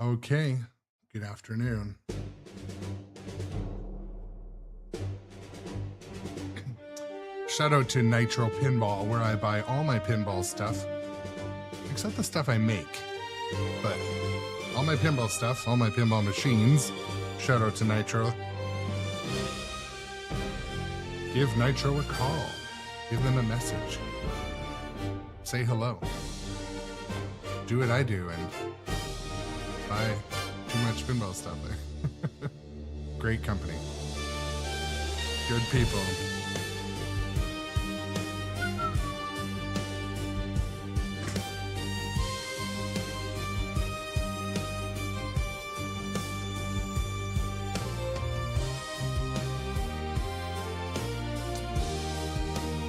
Okay, good afternoon. Shout out to Nitro Pinball, where I buy all my pinball stuff, except the stuff I make. But all my pinball stuff, all my pinball machines, shout out to Nitro. Give Nitro a call. Give them a message. Say hello. Do what I do and buy too much pinball stuff there. Great company. Good people.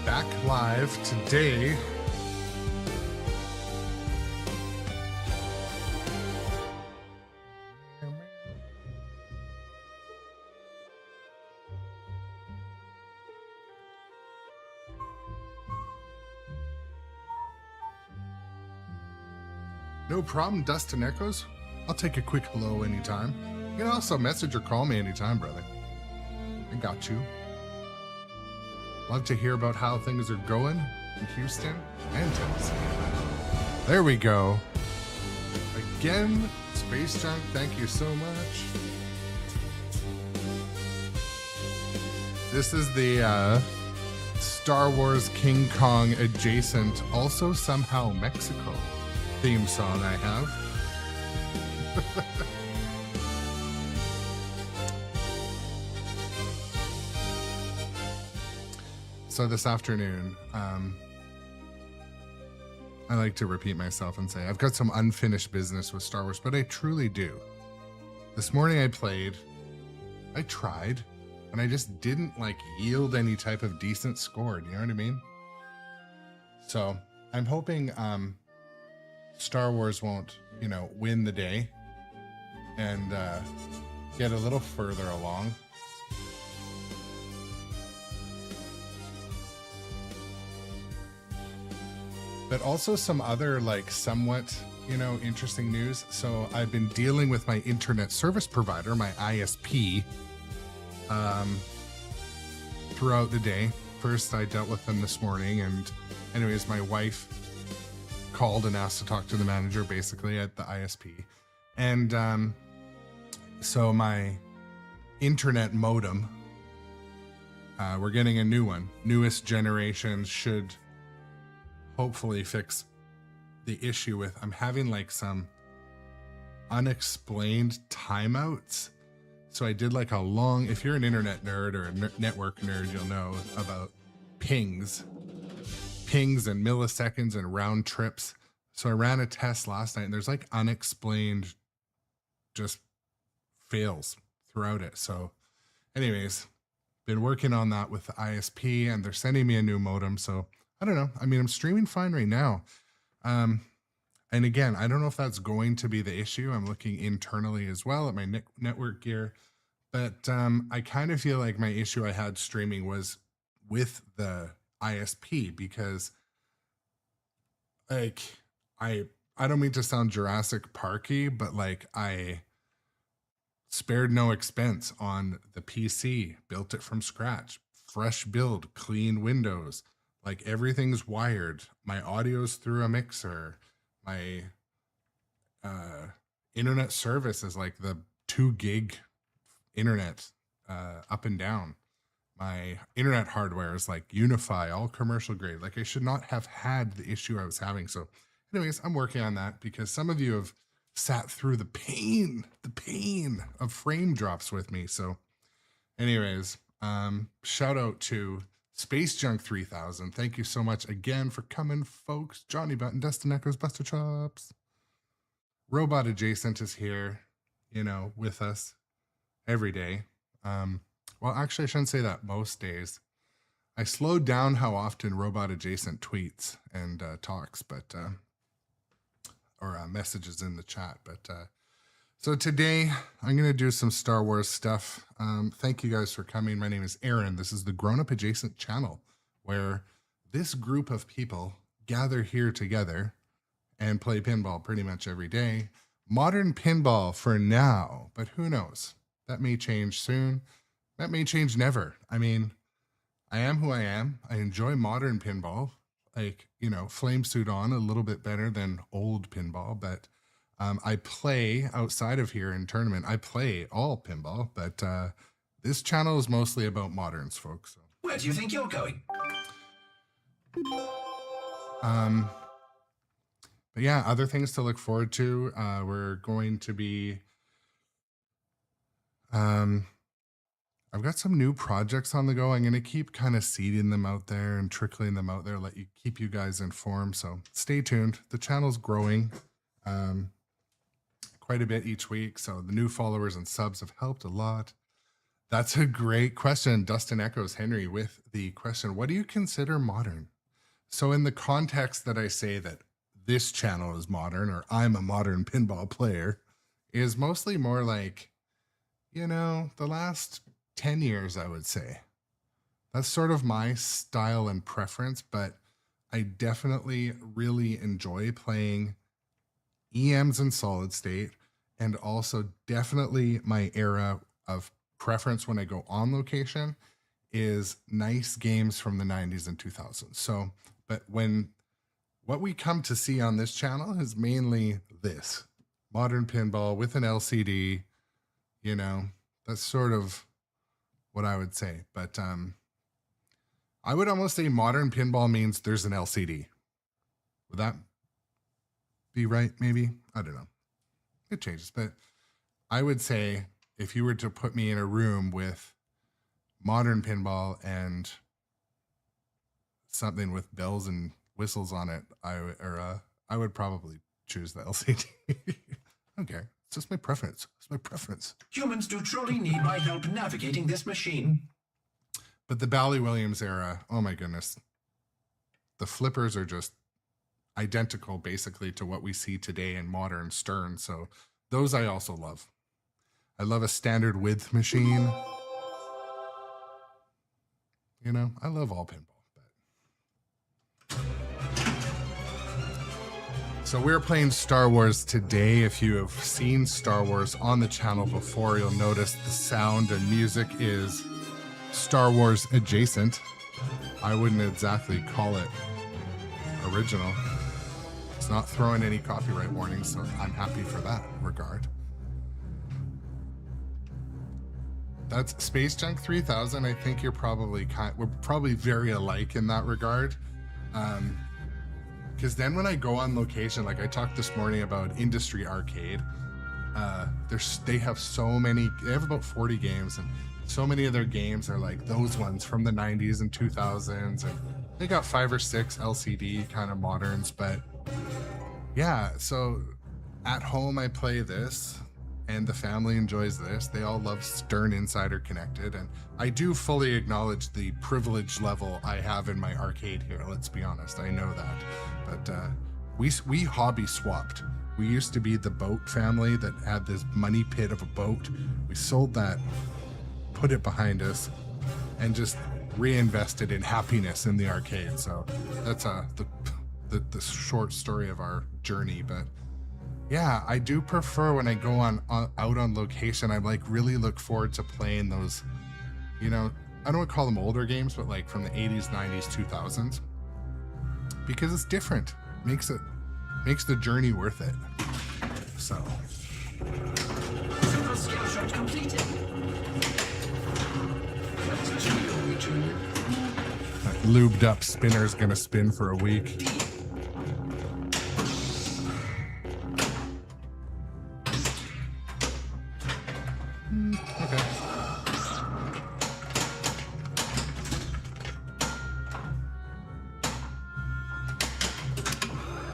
Back live today. No problem, Dustin Echoes. I'll take a quick hello anytime. You can also message or call me anytime, brother. I got you. Love to hear about how things are going in Houston and Tennessee. There we go. Again, Space Junk, thank you so much. This is the Star Wars King Kong adjacent, also somehow Mexico theme song I have. So this afternoon, I like to repeat myself and say I've got some unfinished business with Star Wars, but I truly do. This morning I tried, and I just didn't yield any type of decent score. Do you know what I mean? So I'm hoping Star Wars won't, win the day and get a little further along. But also some other somewhat, interesting news. So I've been dealing with my internet service provider, my ISP, throughout the day. First, I dealt with them this morning, and anyways, my wife called and asked to talk to the manager basically at the ISP. And so my internet modem, we're getting a new one. Newest generation should hopefully fix the issue with I'm having some unexplained timeouts. So I did a long, if you're an internet nerd or a network nerd, you'll know about pings and milliseconds and round trips. So I ran a test last night, and there's unexplained just fails throughout it. So anyways, been working on that with the ISP, and they're sending me a new modem. So I don't know. I mean, I'm streaming fine right now. And again, I don't know if that's going to be the issue. I'm looking internally as well at my network gear. But I kind of feel like my issue I had streaming was with the ISP, because I don't mean to sound Jurassic Parky, but I spared no expense on the PC, built it from scratch, fresh build, clean Windows. Everything's wired. My audio's through a mixer. My internet service is the 2 gig internet up and down. My internet hardware is Unify, all commercial grade. I should not have had the issue I was having. So anyways, I'm working on that because some of you have sat through the pain of frame drops with me. So anyways, shout out to Space Junk 3000. Thank you so much again for coming, folks. Johnny Button, Dustin Echoes, Buster Chops. Robot Adjacent is here, with us every day. Well, actually, I shouldn't say that most days. I slowed down how often Robot Adjacent tweets and talks, but or messages in the chat. But so today I'm going to do some Star Wars stuff. Thank you guys for coming. My name is Aaron. This is the Grown Up Adjacent channel, where this group of people gather here together and play pinball pretty much every day. Modern pinball for now, but who knows? That may change soon. That may change never. I mean, I am who I am. I enjoy modern pinball, like, you know, flame suit on a little bit better than old pinball, but I play outside of here in tournament. I play all pinball, but this channel is mostly about moderns, folks. So. Where do you think you're going? But yeah, other things to look forward to. We're going to be, I've got some new projects on the go. I'm going to keep kind of seeding them out there and trickling them out there, keep you guys informed. So stay tuned. The channel's growing quite a bit each week. So the new followers and subs have helped a lot. That's a great question. Dustin echoes Henry with the question, what do you consider modern? So in the context that I say that this channel is modern, or I'm a modern pinball player, is mostly more like, you know, the last 10 years, I would say. That's sort of my style and preference, but I definitely really enjoy playing EMs in solid state, and also definitely my era of preference when I go on location is nice games from the 90s and 2000s. So, but what we come to see on this channel is mainly this modern pinball with an LCD, you know, that's sort of what I would say. But I would almost say modern pinball means there's an LCD. Would that be right? Maybe, I don't know. It changes, but I would say if you were to put me in a room with modern pinball and something with bells and whistles on it, I would probably choose the LCD. Okay, it's just my preference. It's my preference. Humans do truly need my help navigating this machine. But the Bally Williams era, oh my goodness. The flippers are just identical basically to what we see today in modern Stern. So those I also love. I love a standard width machine. You know, I love all pinball. So we're playing Star Wars today. If you have seen Star Wars on the channel before, you'll notice the sound and music is Star Wars adjacent. I wouldn't exactly call it original. It's not throwing any copyright warnings, so I'm happy for that regard. That's Space Junk 3000. I think you're probably we're probably very alike in that regard. Because then when I go on location, like I talked this morning about Industry Arcade, they have so many, they have about 40 games, and so many of their games are like those ones from the 90s and 2000s, and they got 5 or 6 LCD kind of moderns. But yeah, so at home I play this, and the family enjoys this. They all love Stern Insider Connected, and I do fully acknowledge the privilege level I have in my arcade here. Let's be honest, I know that. But we hobby swapped. We used to be the boat family that had this money pit of a boat. We sold that, put it behind us, and just reinvested in happiness in the arcade. So that's the short story of our journey. But yeah, I do prefer when I go out on location, I like really look forward to playing those, you know, I don't want to call them older games, but like from the 80s, 90s, 2000s, because it's different. Makes the journey worth it. So. Skill shot completed. That lubed up spinner's gonna spin for a week. Okay.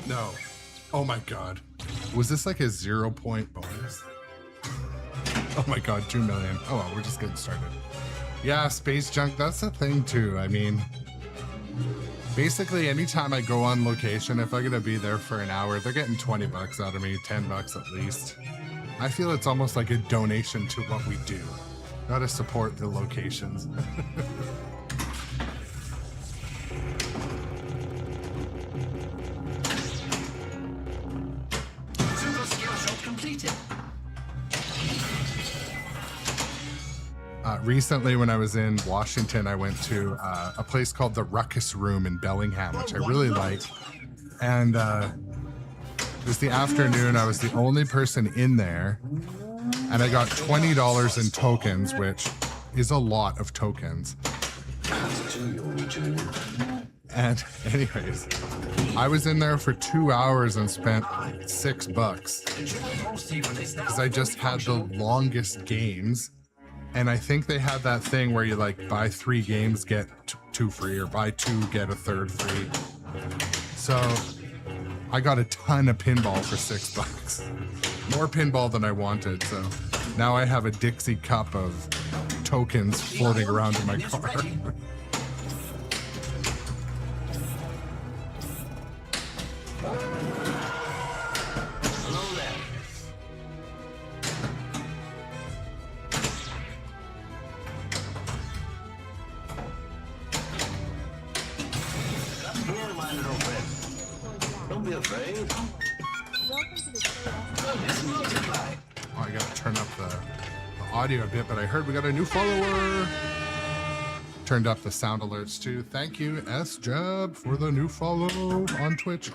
No. Oh my god. Was this like a 0-point bonus? Oh my god, 2 million. Oh well, we're just getting started. Yeah, Space Junk, that's the thing too. I mean, basically anytime I go on location, if I'm gonna be there for an hour, they're getting 20 bucks out of me, 10 bucks at least. I feel it's almost like a donation to what we do. Gotta support the locations. Super skill shot completed. Recently, when I was in Washington, I went to a place called the Ruckus Room in Bellingham, which I really liked. And it was the afternoon. I was the only person in there. And I got $20 in tokens, which is a lot of tokens. And anyways, I was in there for 2 hours and spent $6 because I just had the longest games. And I think they had that thing where you like buy 3 games, get 2 free, or buy 2, get a 3rd free. So I got a ton of pinball for $6. More pinball than I wanted. So now I have a Dixie cup of tokens floating around in my car. Don't be afraid. Oh, I gotta turn up the audio a bit, but I heard we got a new follower. Turned up the sound alerts too. Thank you, S-Jab, for the new follow on Twitch.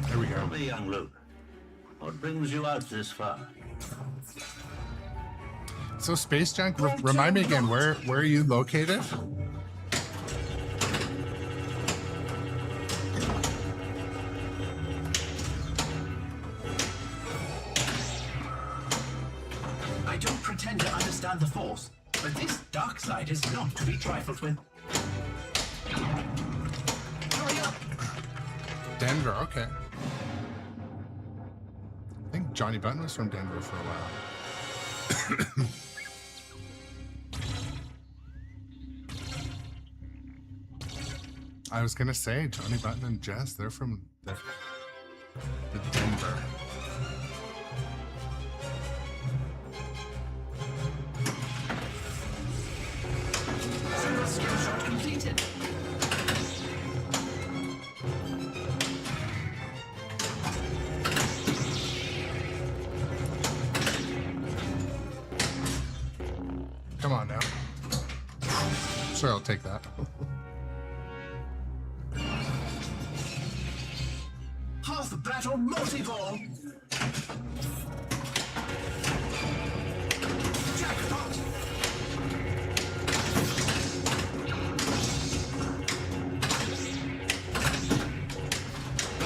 There we go. Don't be young Luke. What brings you out this far? So Space Junk, remind me again, where are you located? I don't pretend to understand the Force, but this dark side is not to be trifled with. Hurry up! Denver, okay. I think Johnny Button was from Denver for a while. I was gonna say Johnny Button and Jess, they're from the Denver. Skill shot completed. Come on now. Sure, I'll take that. Half battle multi-ball. Jackpot.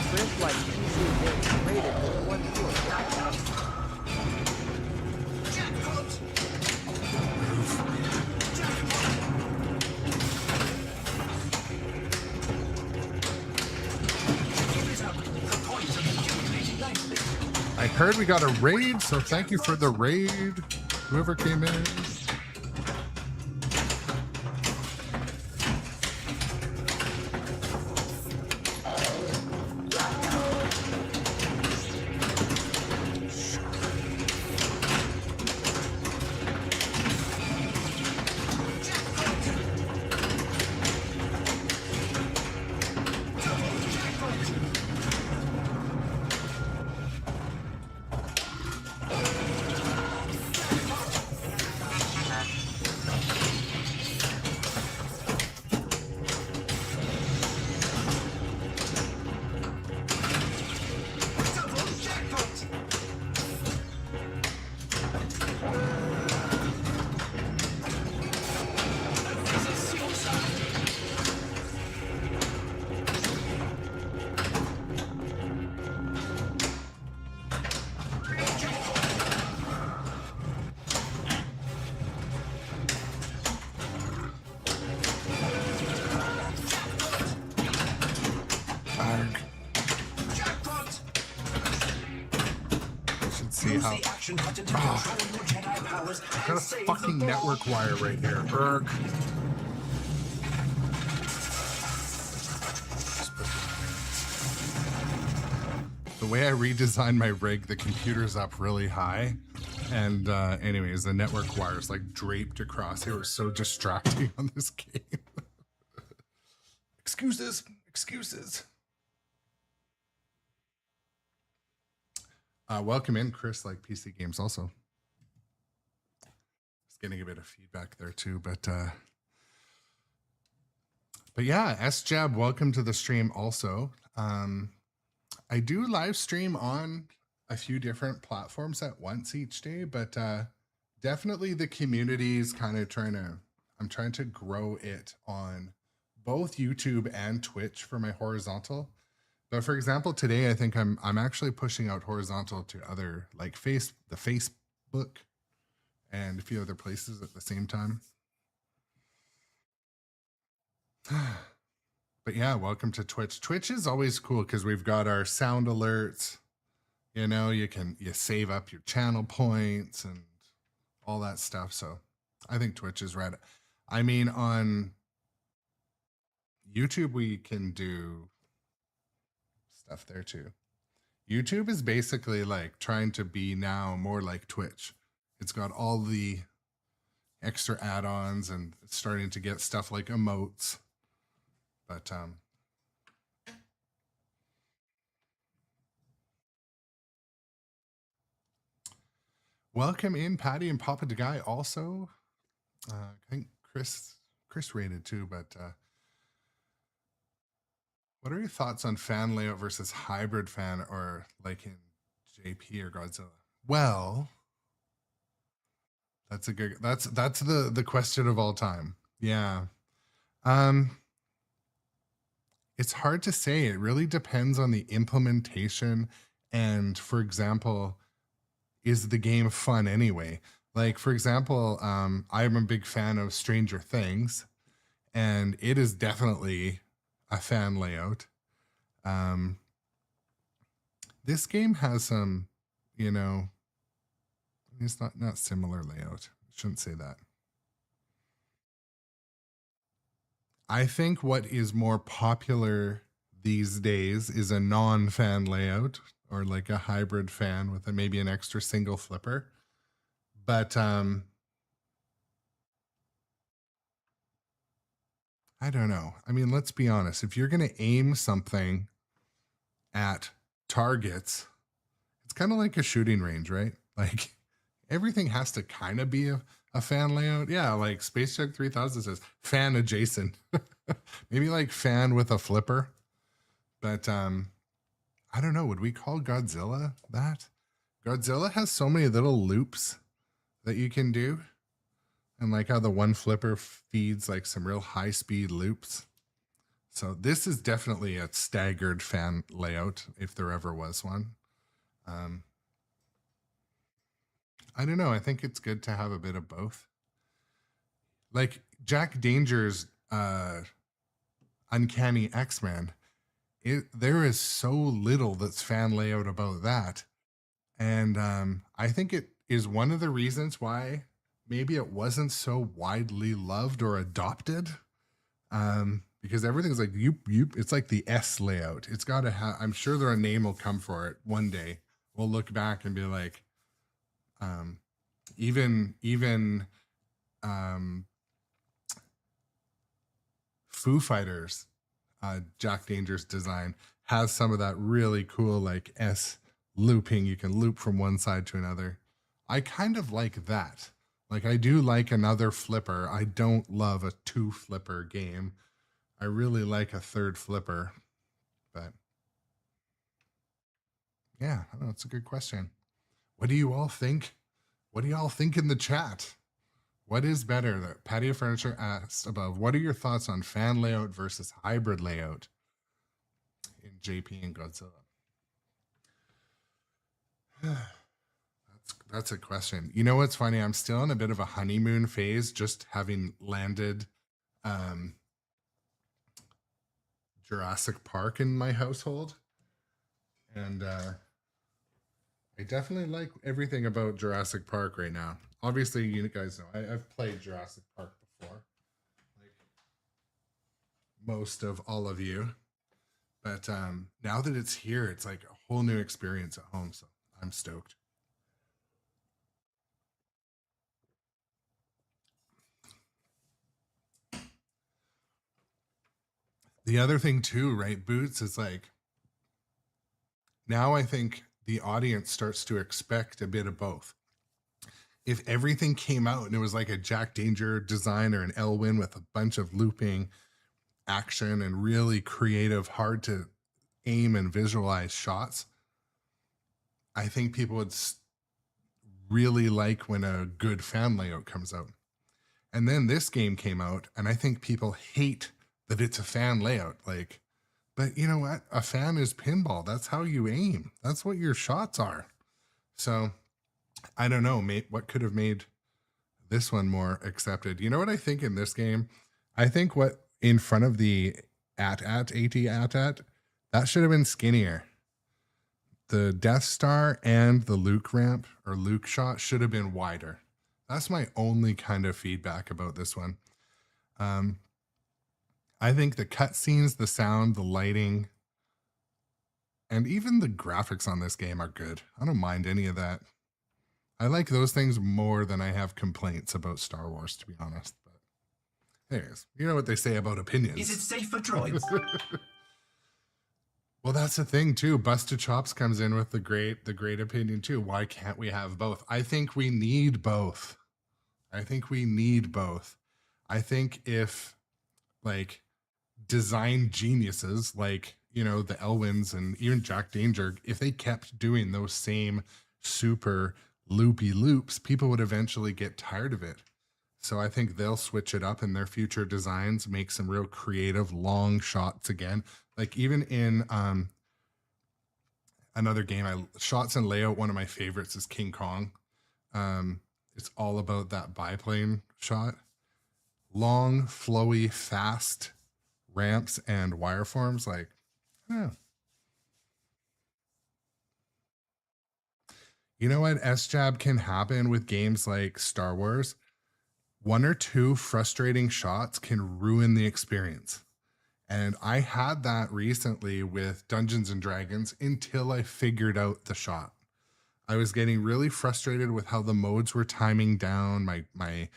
First like PC games rated for 1 foot. Jackpot. I heard we got a raid, so thank you for the raid, whoever came in. How... Oh, I've got a fucking network wire right here. Erg. The way I redesigned my rig, the computer's up really high. And anyways, the network wire's like draped across. They were so distracting on this game. Excuses. Welcome in, Chris, like PC Games also. Just getting a bit of feedback there too, but yeah, SJab, welcome to the stream also. I do live stream on a few different platforms at once each day, but definitely the community is kind of I'm trying to grow it on both YouTube and Twitch for my horizontal. But for example, today I think I'm actually pushing out horizontal to other like the Facebook and a few other places at the same time. But yeah, welcome to Twitch. Twitch is always cool because we've got our sound alerts. You know, you save up your channel points and all that stuff. So I think Twitch is right. I mean, on YouTube, we can do stuff there too. YouTube is basically like trying to be now more like Twitch. It's got all the extra add-ons and it's starting to get stuff like emotes. But welcome in, Patty and Papa the Guy also. I think Chris rated too, but what are your thoughts on fan layout versus hybrid fan, or like in JP or Godzilla? Well, that's the question of all time. Yeah. It's hard to say. It really depends on the implementation. And for example, is the game fun anyway? Like, for example, I'm a big fan of Stranger Things, and it is definitely a fan layout. This game has some, you know, it's not similar layout. Shouldn't say that. I think what is more popular these days is a non-fan layout, or like a hybrid fan with maybe an extra single flipper. But I don't know. I mean, let's be honest. If you're going to aim something at targets, it's kind of like a shooting range, right? Like everything has to kind of be a fan layout. Yeah, like Space Jug 3000 says fan adjacent. Maybe like fan with a flipper. But I don't know. Would we call Godzilla that? Godzilla has so many little loops that you can do. And like how the one flipper feeds like some real high speed loops. So this is definitely a staggered fan layout if there ever was one. I don't know. I think it's good to have a bit of both. Like Jack Danger's Uncanny X-Men, there is so little that's fan layout about that. And I think it is one of the reasons why maybe it wasn't so widely loved or adopted. Because everything's like it's like the S layout. It's got to have, I'm sure a name will come for it one day. We'll look back and be like, even Foo Fighters, Jack Danger's design has some of that really cool like S looping. You can loop from one side to another. I kind of like that. Like I do like another flipper. I don't love a 2 flipper game. I really like a 3rd flipper, but yeah, I don't know, it's a good question. What do you all think? What do y'all think in the chat? What is better? The Patio Furniture asked above, what are your thoughts on fan layout versus hybrid layout in JP and Godzilla? That's a question. You know what's funny? I'm still in a bit of a honeymoon phase, just having landed Jurassic Park in my household. And I definitely like everything about Jurassic Park right now. Obviously, you guys know I've played Jurassic Park before, like most of all of you. But now that it's here, it's like a whole new experience at home. So I'm stoked. The other thing too, right, Boots, is like now I think the audience starts to expect a bit of both. If everything came out and it was like a Jack Danger design or an Elwyn with a bunch of looping action and really creative, hard to aim and visualize shots, I think people would really like when a good fan layout comes out. And then this game came out, and I think people hate that it's a fan layout. Like, but you know what? A fan is pinball. That's how you aim. That's what your shots are. So I don't know, mate, what could have made this one more accepted? You know what I think in this game? I think what in front of the AT, that should have been skinnier. The Death Star and the Luke ramp or Luke shot should have been wider. That's my only kind of feedback about this one. I think the cutscenes, the sound, the lighting, and even the graphics on this game are good. I don't mind any of that. I like those things more than I have complaints about Star Wars, to be honest. But anyways, you know what they say about opinions. Is it safe for droids? Well, that's the thing too. Busted Chops comes in with the great opinion too. Why can't we have both? I think we need both. I think if like design geniuses like, you know, the Elwins and even Jack Danger, if they kept doing those same super loopy loops, people would eventually get tired of it. So I think they'll switch it up in their future designs, make some real creative long shots again. Like even in another game, shots and layout, one of my favorites is King Kong. It's all about that biplane shot. Long, flowy, fast ramps and wireforms. Like, yeah. You know what? SJAB can happen with games like Star Wars. One or two frustrating shots can ruin the experience. And I had that recently with Dungeons and Dragons until I figured out the shot. I was getting really frustrated with how the modes were timing down. My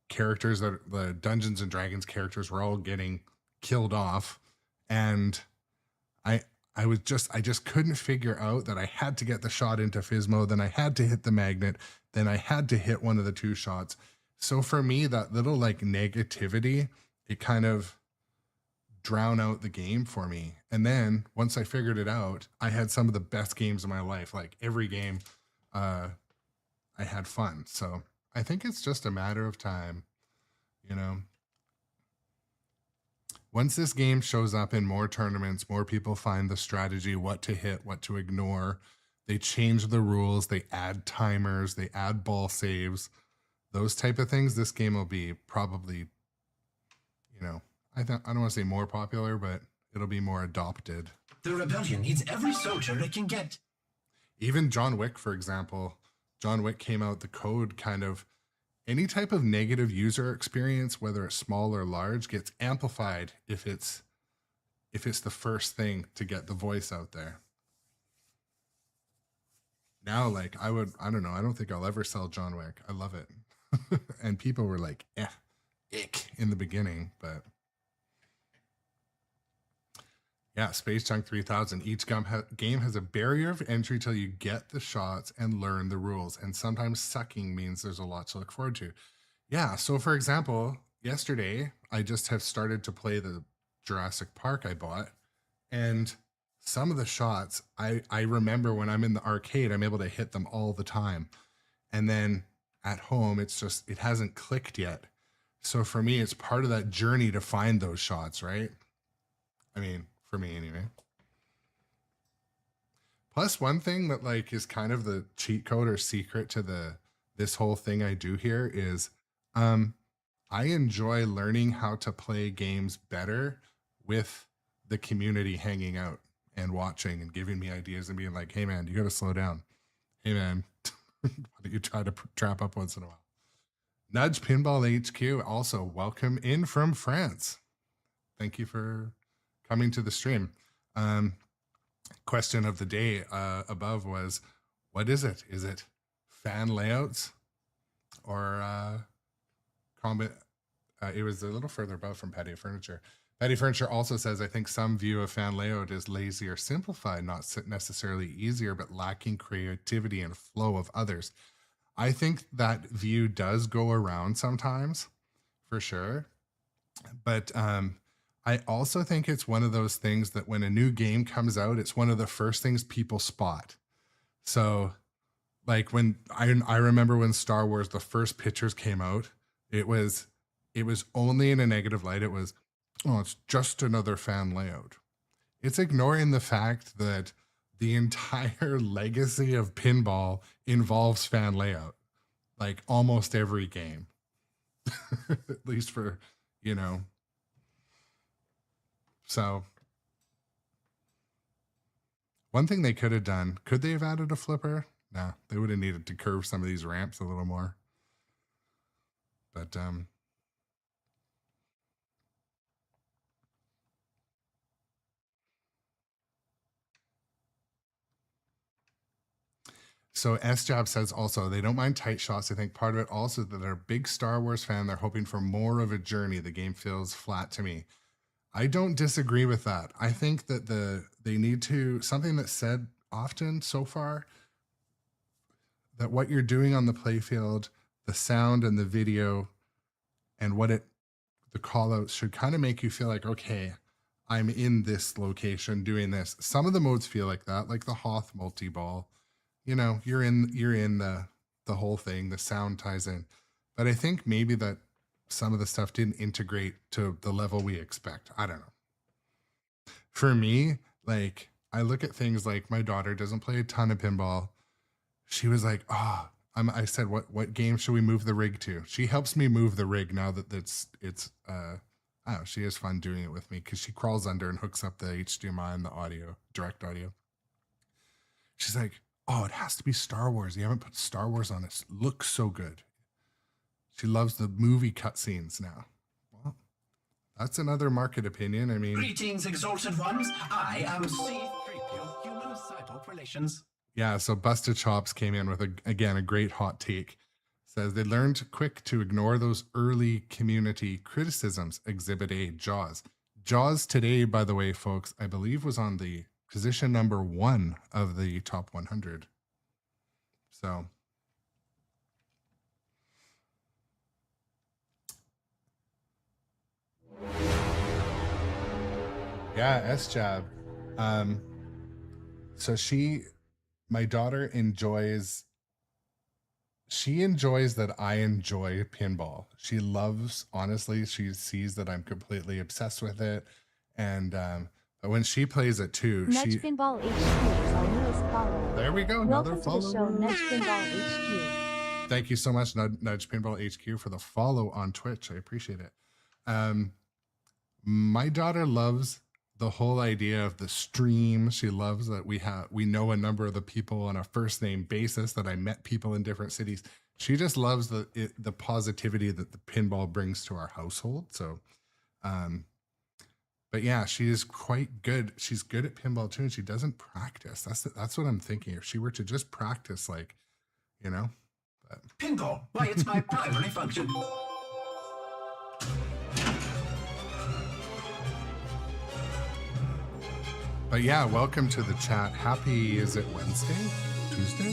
characters, the Dungeons and Dragons characters, were all getting killed off. And I just couldn't figure out that I had to get the shot into Physmo, then I had to hit the magnet, then I had to hit one of the two shots. So for me, that little like negativity, it kind of drown out the game for me. And then once I figured it out, I had some of the best games of my life. Like every game, I had fun. So I think it's just a matter of time, you know. Once this game shows up in more tournaments, more people find the strategy, what to hit, what to ignore. They change the rules, they add timers, they add ball saves, those type of things. This game will be probably, you know, I don't want to say more popular, but it'll be more adopted. The rebellion needs every soldier it can get. Even John Wick, for example, John Wick came out, the code kind of, any type of negative user experience, whether it's small or large, gets amplified if it's the first thing to get the voice out there. Now, like I don't know, I don't think I'll ever sell John Wick. I love it. And people were like, ick in the beginning, but yeah, Space Chunk 3000. Each game has a barrier of entry till you get the shots and learn the rules. And sometimes sucking means there's a lot to look forward to. Yeah, so for example, yesterday, I just have started to play the Jurassic Park I bought. And some of the shots, I remember when I'm in the arcade, I'm able to hit them all the time. And then at home, it hasn't clicked yet. So for me, it's part of that journey to find those shots, right? I mean, for me anyway. Plus, one thing that like is kind of the cheat code or secret to this whole thing I do here is I enjoy learning how to play games better with the community hanging out and watching and giving me ideas and being like, hey man, you got to slow down. Hey man, why don't you try to trap up once in a while? Nudge Pinball HQ, also welcome in from France. Thank you for coming to the stream. Question of the day above was, what is it? Is it fan layouts or combat? It was a little further above from patio furniture. Betty Furniture also says, I think some view of fan layout is lazy or simplified, not necessarily easier, but lacking creativity and flow of others. I think that view does go around sometimes, for sure. But I also think it's one of those things that when a new game comes out, it's one of the first things people spot. So like when I remember when Star Wars, the first pictures came out, it was only in a negative light. It was, oh, it's just another fan layout. It's ignoring the fact that the entire legacy of pinball involves fan layout, like almost every game, at least for, you know. So one thing they could have done, could they have added a flipper? No, they would have needed to curve some of these ramps a little more. But so S-Jab says also, they don't mind tight shots. I think part of it also that they're a big Star Wars fan. They're hoping for more of a journey. The game feels flat to me. I don't disagree with that. I think that they need to, something that's said often so far, that what you're doing on the playfield, the sound and the video and the call outs should kind of make you feel like, okay, I'm in this location doing this. Some of the modes feel like that, like the Hoth multi-ball. You know, you're in the whole thing, the sound ties in. But I think maybe that some of the stuff didn't integrate to the level we expect. I don't know. For me, like, I look at things like my daughter doesn't play a ton of pinball. She was like, I said, what game should we move the rig to? She helps me move the rig now that it's I don't know, she has fun doing it with me because she crawls under and hooks up the HDMI and the audio, direct audio. She's like, oh, it has to be Star Wars. You haven't put Star Wars on it. It looks so good. She loves the movie cutscenes now. Well, that's another market opinion. I mean, Greetings, exalted ones. I am C-3PO, human cyborg relations. Yeah, so Busted Chops came in with, again, a great hot take. Says they learned quick to ignore those early community criticisms. Exhibit A, Jaws. Jaws today, by the way, folks, I believe was on the position number 1 of the top 100. So yeah, S-Jab. So my daughter enjoys that I enjoy pinball. She loves, honestly, she sees that I'm completely obsessed with it. And but when she plays it too, Nudge Pinball HQ is our newest follower. There we go, another Welcome follower. to the show, Nudge Pinball HQ. Thank you so much, Nudge Pinball HQ, for the follow on Twitch. I appreciate it. My daughter loves the whole idea of the stream. She loves that we know a number of the people on a first name basis, that I met people in different cities. She just loves the positivity that the pinball brings to our household. So, but yeah, she is quite good. She's good at pinball too, and she doesn't practice. That's what I'm thinking. If she were to just practice, like, you know. But. Pinball, why, it's my primary function. But yeah, welcome to the chat. Happy, is it Wednesday? Tuesday?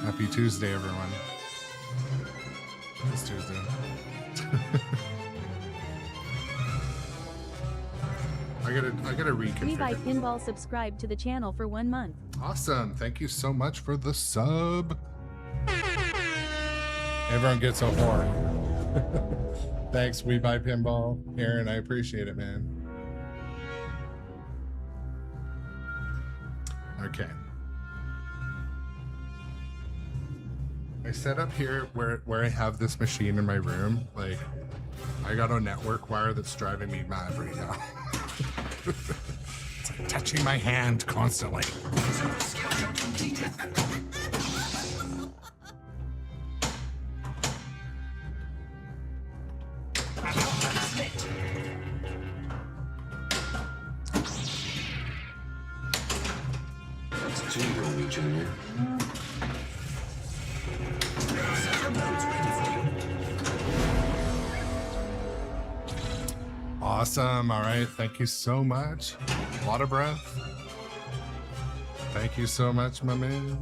Happy Tuesday, everyone. It's Tuesday. I gotta reconfigure. We buy Pinball subscribe to the channel for 1 month. Awesome. Thank you so much for the sub. Everyone gets a whore. Thanks, We Buy Pinball. Aaron, I appreciate it, man. Okay. I set up here where I have this machine in my room. Like, I got a network wire that's driving me mad right now. It's like touching my hand constantly. Junior. Awesome. All right. Thank you so much. A lot of breath. Thank you so much, my man.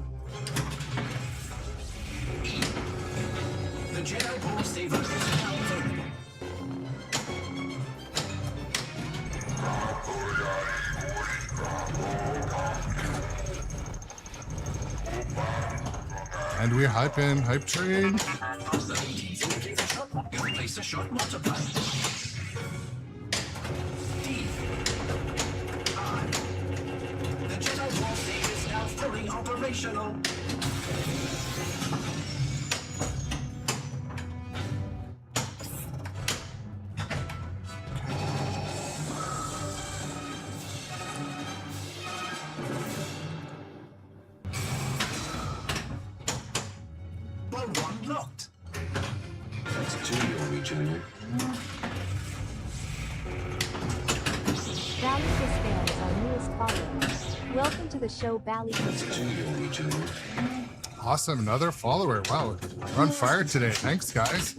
The Jedi Ball Saver is now available. And we're hyping. Hype train. After the keys indicate a shot, you place a shot multiplier. D. I. The Jedi Ball Saver is now fully operational. Ball 1 locked. That's 2 Yomi Junior. Bally Fiscal is our newest follower. Welcome to the show, Bally That's 2 Fiscal. Yomi Junior. Awesome. Another follower. Wow. We're on fire today. Thanks, guys.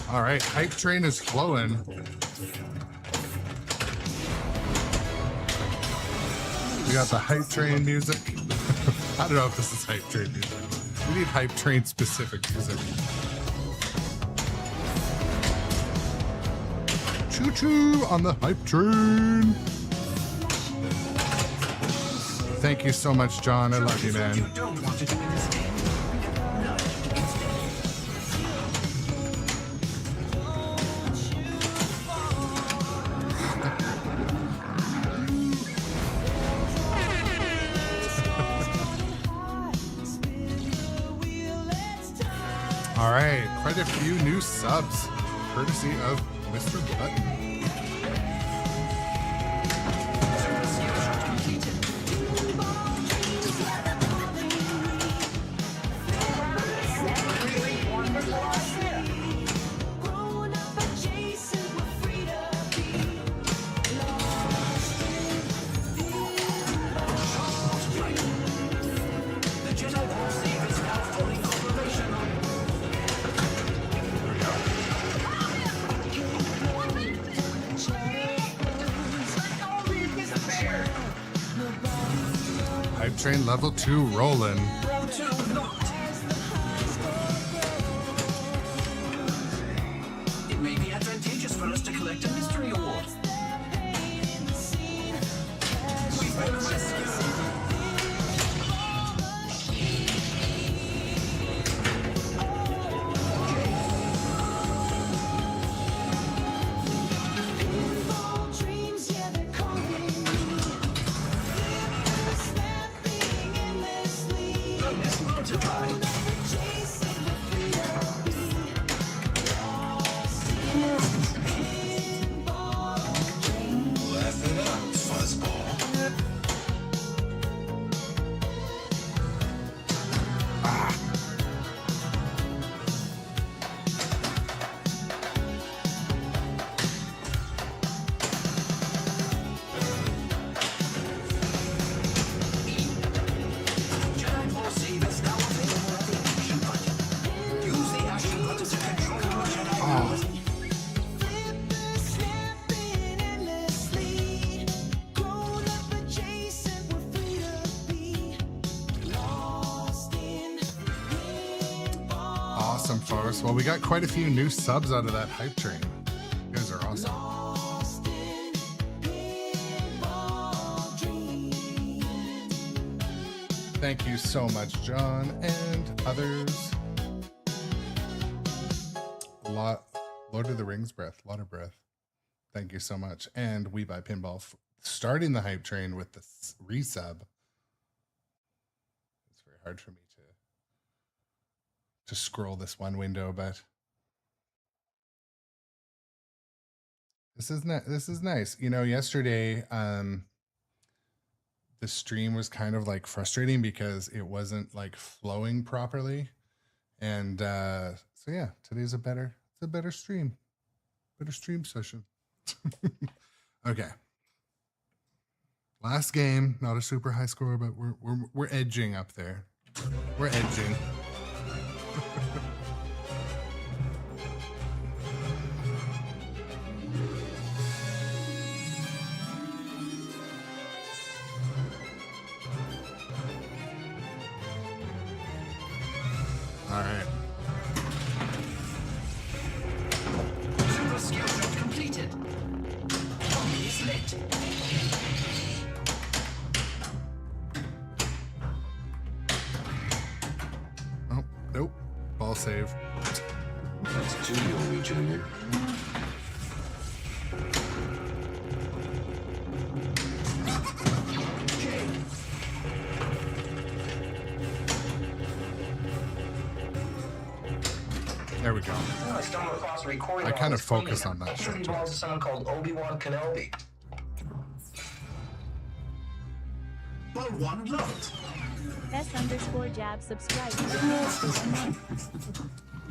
All right. Hype train is flowing. We got the hype train music. I don't know if this is hype train music. We need hype train specific music. Choo choo on the hype train. Thank you so much, John. I love you, What man. you don't want to do in this game. No, instead. All right, quite a few new subs, courtesy of Mr. Button. The Jedi Ball Saver is now fully operational. Hype train level 2 rolling. Ball 2 locked. It may be advantageous for us to collect a mystery award. We've been rescued. Bonus multiplied. Laugh it up, fuzzball. Jedi Ball Saver is now available at the action button. Use the action button to control your Jedi powers. Awesome, folks. Well, we got quite a few new subs out of that hype train. You guys are awesome. Thank you so much, John and others. Lord of the Rings breath, a lot of breath. Thank you so much. And We Buy Pinball starting the hype train with the resub. It's very hard for me to scroll this one window, but this is nice. You know, yesterday the stream was kind of like frustrating because it wasn't like flowing properly. And so yeah, today's a better stream. Better stream session. Okay. Last game, not a super high score, but we're edging up there. We're edging. save. That's 2 you owe me, Junior. There we go. I stumbled across a recording. I kind of this screen. focus on that It shit. belongs to someone called Obi-Wan Kenobi. Well, one looked. S_jab subscribe.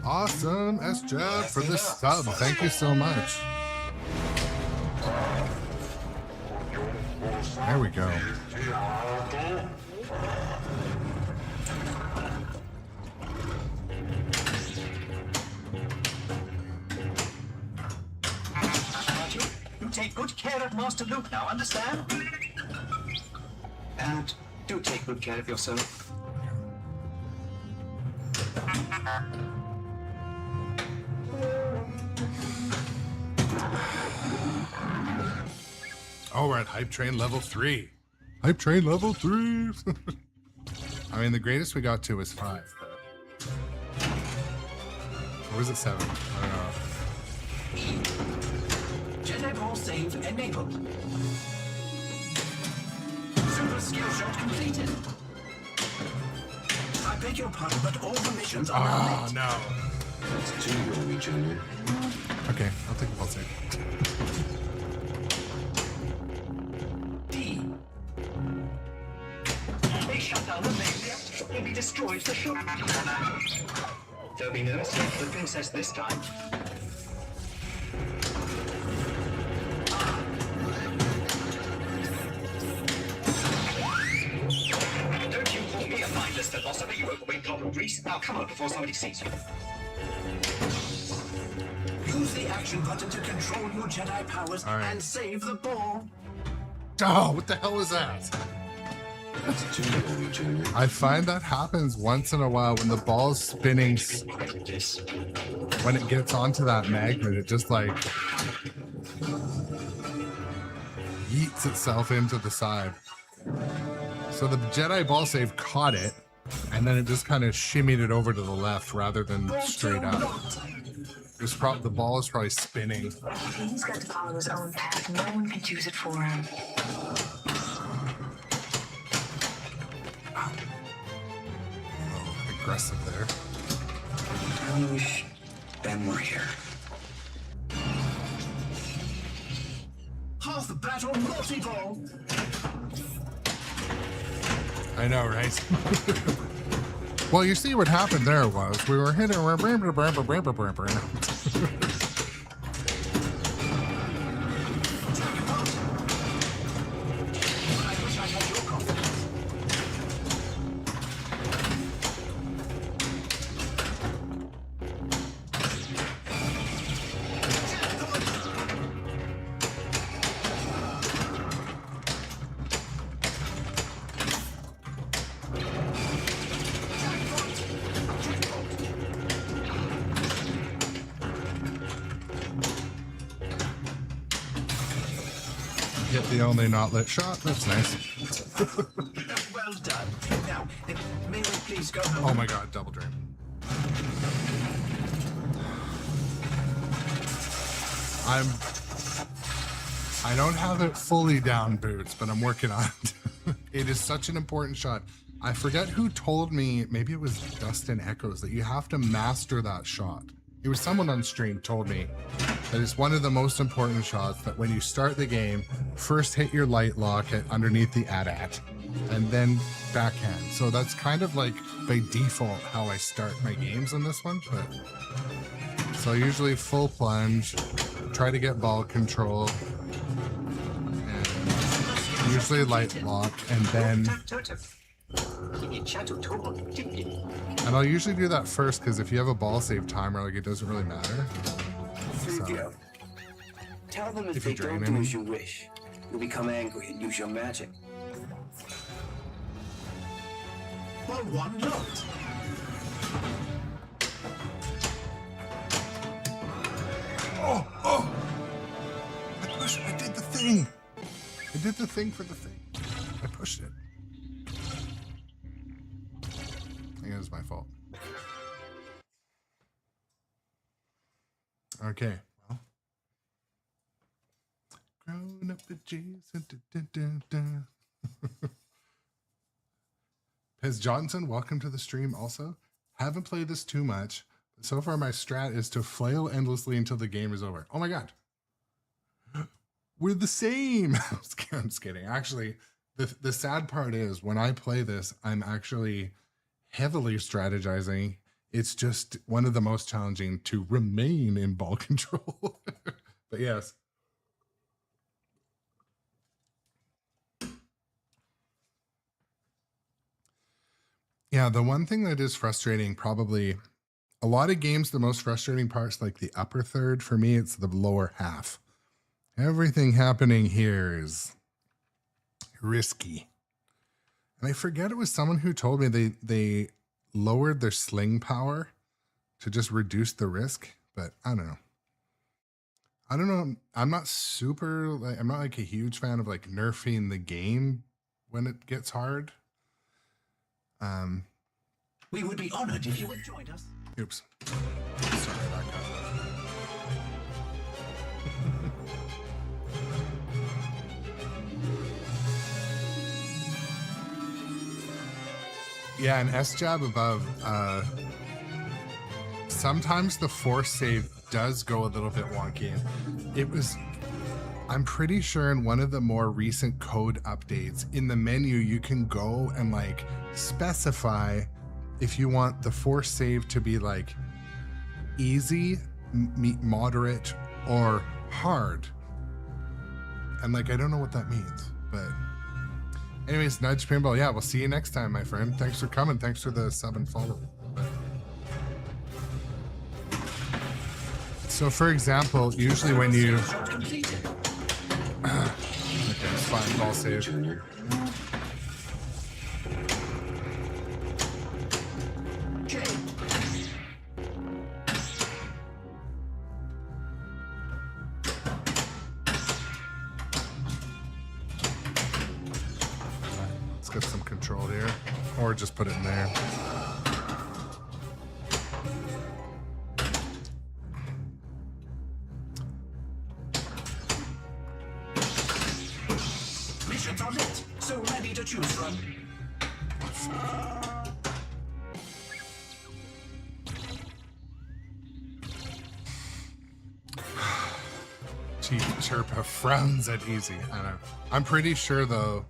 Awesome, S-Jab for the sub. Thank you so much. There we go. You take good care of Master Luke now, understand? And do take good care of yourself. Oh, we're at Hype Train level 3. Hype Train level 3. I mean, the greatest we got to was 5. Or was it 7? I don't know. Jedi Ball save enabled. Super skill shot completed. I beg your pardon, but all the missions are now Oh, lit. no. That's 2 you owe me, Junior. Okay, I'll take a ball save. D. They shut down the main reactor. Maybe destroyed the ship. There'll be no escape for the princess this time. Don't you call me a mindless philosopher, you overweight blob of grease. Now come on before somebody sees you. Use the action button to control your Jedi powers All right. and save the ball. Oh, what the hell was that? That's 2 you owe me, Junior. I find that happens once in a while when the ball's spinning. When it gets onto that magnet, it just like yeets itself into the side. So the Jedi ball save caught it, and then it just kind of shimmied it over to the left rather than straight up. It was the ball is probably spinning. He's got to follow his own path. No one can choose it for him. Oh, aggressive there. I wish Ben were here. Half the battle multi-ball. I know, right? Well, you see what happened there was we were hitting. I wish I had your confidence. Hit the only not lit shot. That's nice. Well done. Now, may we please go home? Oh my god, double dream. I don't have it fully down, Boots, but I'm working on it. It is such an important shot. I forget who told me, maybe it was Dustin Echoes, that you have to master that shot. It was someone on stream told me that it's one of the most important shots, that when you start the game, first hit your light lock underneath the AT-AT and then backhand. So that's kind of like by default how I start my games in this one. But so usually full plunge, try to get ball control, and usually light lock, and then and I'll usually do that first because if you have a ball save timer, like it doesn't really matter. So, Tell them if If you they drain don't do any. as you wish, you'll become angry and use your magic. Well, one looked. oh! I did the thing. I did the thing for the thing. I pushed it. I think it was my fault. Okay. Well, grown up adjacent. Pez Johnson, welcome to the stream also. Haven't played this too much, but so far my strat is to flail endlessly until the game is over. Oh my god. We're the same. I'm just kidding. Actually, the sad part is when I play this, I'm actually heavily strategizing. It's just one of the most challenging to remain in ball control. But yes. Yeah, the one thing that is frustrating, probably a lot of games, the most frustrating part's like the upper third. For me, it's the lower half. Everything happening here is risky. And I forget it was someone who told me they lowered their sling power to just reduce the risk, but I don't know. I don't know. I'm not super, like, I'm not like a huge fan of like nerfing the game when it gets hard. We would be honored if you would join us. Oops. Sorry, that got Yeah, an S jab above. Sometimes the force save does go a little bit wonky. It was, I'm pretty sure in one of the more recent code updates, in the menu, you can go and like specify if you want the force save to be like easy, moderate, or hard. And like, I don't know what that means, but anyways, Nudge Pinball. Yeah, we'll see you next time, my friend. Thanks for coming. Thanks for the sub and follow. So for example, usually when you, okay, it's fine, ball save. Junior. Let's get some control here, or just put it in there. Missions are lit, so ready to choose from. Chief Chirpa frowns at easy. I know. I'm pretty sure though,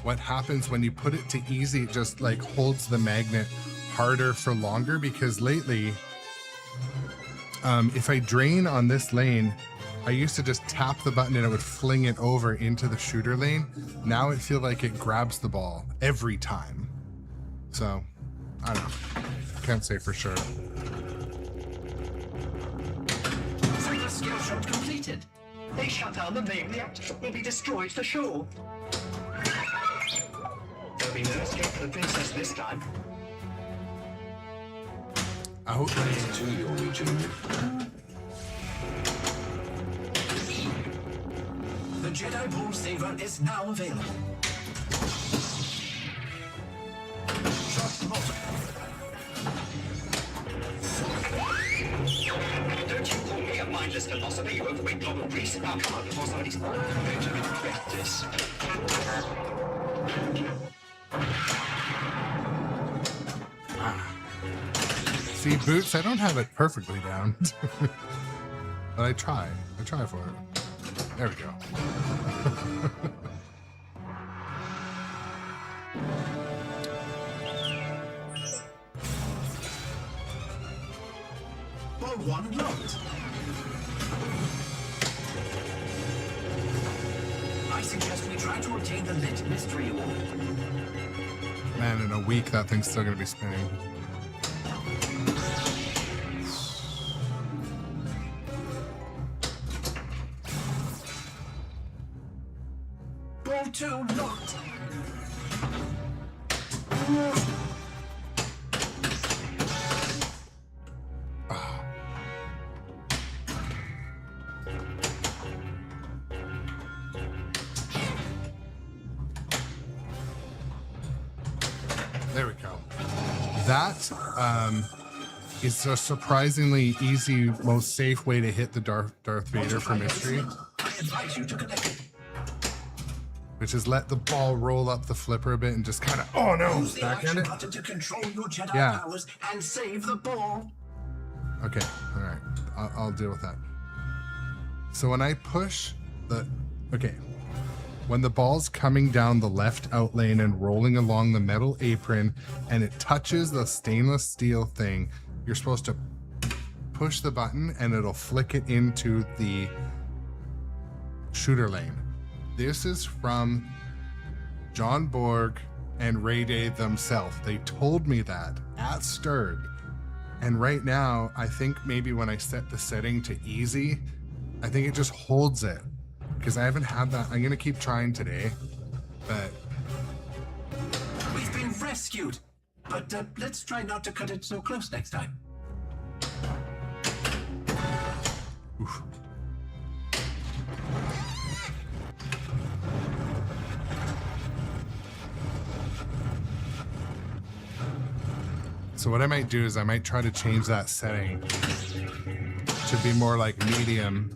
what happens when you put it to easy, it just like holds the magnet harder for longer, because lately, if I drain on this lane, I used to just tap the button and it would fling it over into the shooter lane. Now it feels like it grabs the ball every time. So, I don't know. Can't say for sure. Single skill shot completed. They shut down the main reactor. Will be destroyed for sure. There'll be no escape for the princess this time. I hope That's two Yomi Junior. The Jedi Ball Saver is now available. Shot multiple. Don't you call me a mindless philosopher, you overweight global priest. Now come on before somebody's going to regret this. See, Boots, I don't have it perfectly down. But I try. I try for it. There we go. Ball one locked. I suggest we try to obtain the lit mystery award. Man, in a week, that thing's still going to be spinning. Ball two locked. There we go. That, It's a surprisingly easy, most safe way to hit the Darth Vader for mystery, I advise you to connect. which is let the ball roll up the flipper a bit and just kind of, oh no, Use the backhand action it. button to control your Jedi Yeah. powers and save the ball. Okay, all right, I'll deal with that. So when I push when the ball's coming down the left out lane and rolling along the metal apron and it touches the stainless steel thing, you're supposed to push the button and it'll flick it into the shooter lane. This is from John Borg and Ray Day themselves. They told me that at Sturg. And right now, I think maybe when I set the setting to easy, I think it just holds it. Because I haven't had that. I'm going to keep trying today. But We've been rescued. But let's try not to cut it so close next time. oof. So what I might do is I might try to change that setting to be more like medium.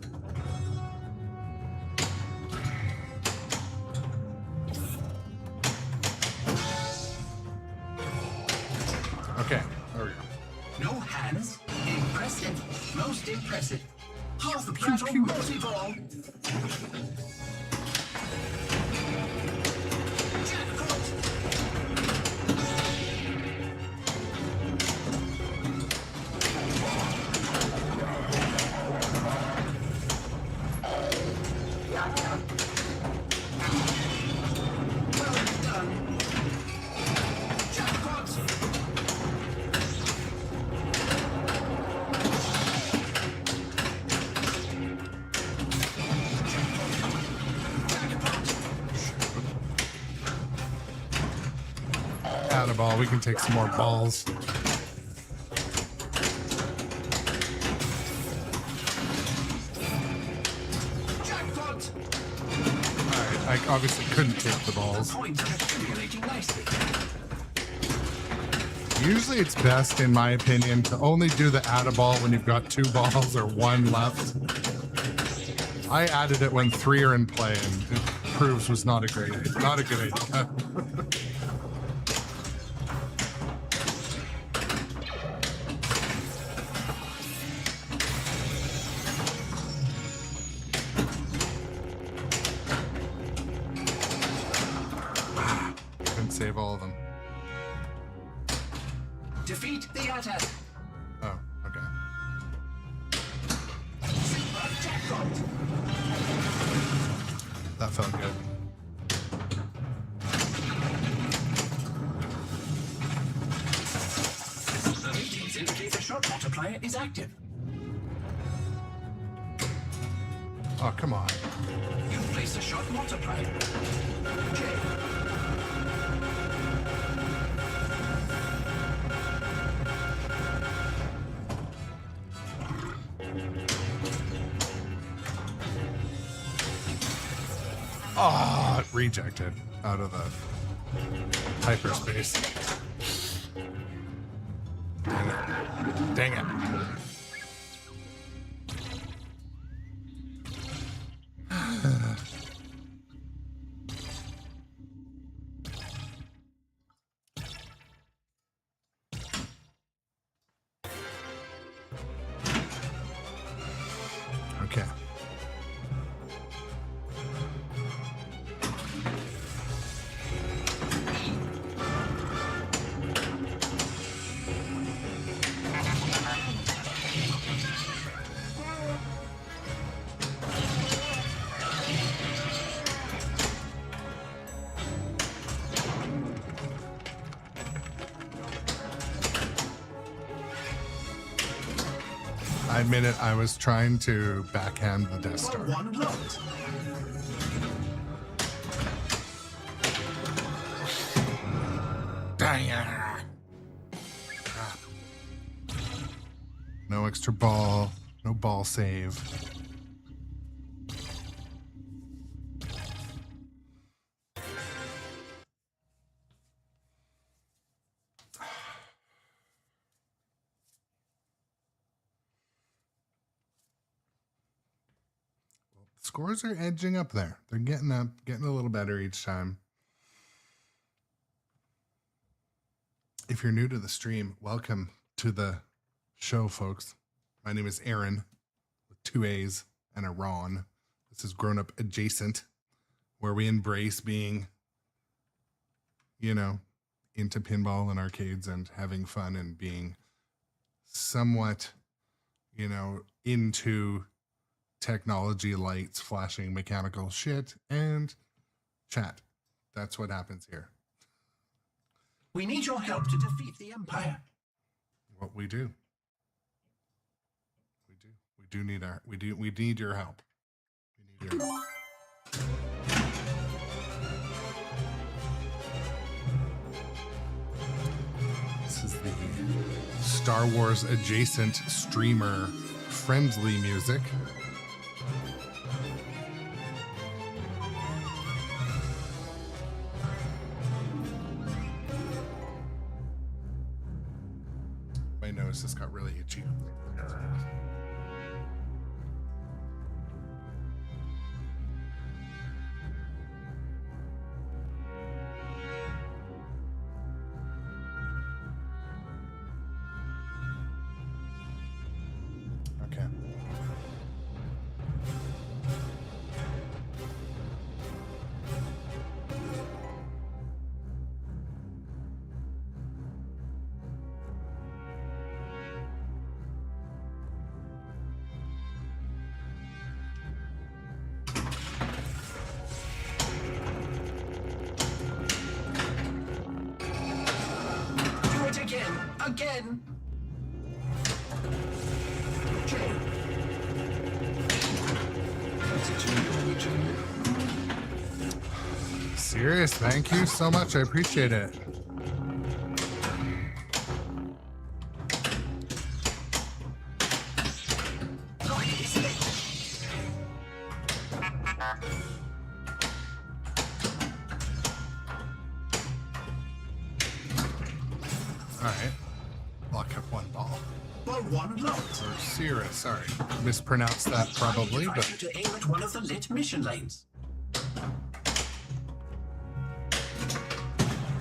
Okay, there we go. No hands. Impressive. Most impressive. Half the battle multi-ball. Jackpot. Well done. Jackpot. Add a ball. We can take some more balls. Jackpot. Alright, I obviously couldn't take the balls. Points are accumulating nicely. Usually it's best, in my opinion, to only do the add a ball when you've got 2 balls or 1 left. I added it when 3 are in play, and it proves was not a good idea. Couldn't save all of them. Defeat the attack. Oh, okay. Super jackpot. That felt good. The readings indicate the shot multiplier is active. Oh, come on. You've placed a shot multiplier. J. Oh, it rejected out of the hyperspace. Dang it. Dang it. Okay. I admit it, I was trying to backhand the Death Star. One locked. Dang it. Crap. No extra ball, no ball save. scores are edging up there. They're getting up, getting a little better each time. If you're new to the stream, welcome to the show, folks. My name is Aaron with 2 A's and a Ron. This is Grown Up Adjacent, where we embrace being, into pinball and arcades and having fun and being somewhat, into technology, lights, flashing, mechanical shit, and chat. That's what happens here. We need your help to defeat the Empire. What we do. We need your help. We need your help. This is the Star Wars adjacent streamer friendly music. My nose just got really itchy. Okay. Do it again. Jay, That's 2, Yomi Junior. Serious, thank you so much. I appreciate it. All right. Lock up one ball. ball one locked. Or Sierra, sorry. Mispronounced that probably, I invite but you to aim at one of the lit mission lanes.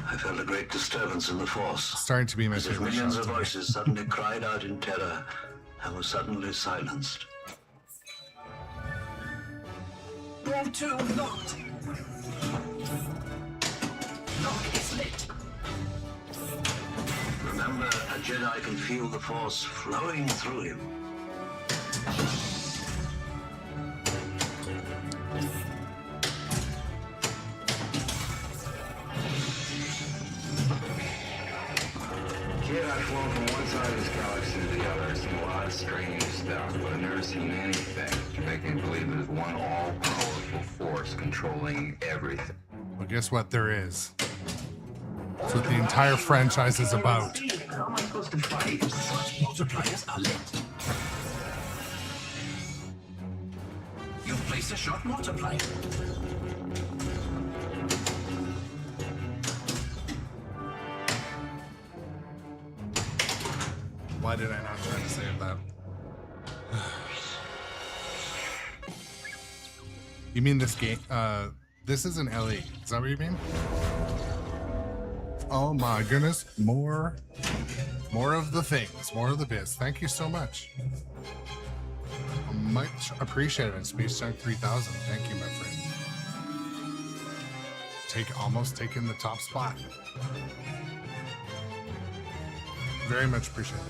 I felt a great disturbance in the force, starting to be my as if favorite millions shot of today. voices suddenly cried out in terror and were suddenly silenced. Ball two locked. Lock is lit. Remember, a Jedi can feel the force flowing through him. Kid, I've flown from one side of this galaxy to the other, seen a lot of strange stuff, but I've never seen anything to make me believe there's one all-powerful force controlling everything. Well, guess what there is? That's what the entire franchise is about. How am I supposed to fight if such multipliers are lit? You've placed a shot multiplier. Why did I not try to save that? You mean this game? This is an LE. Is that what you mean? Oh my goodness. More of the things. More of the biz. Thank you so much. Much appreciated. Space Junk 3000. Thank you, my friend. Almost taking the top spot. Very much appreciated.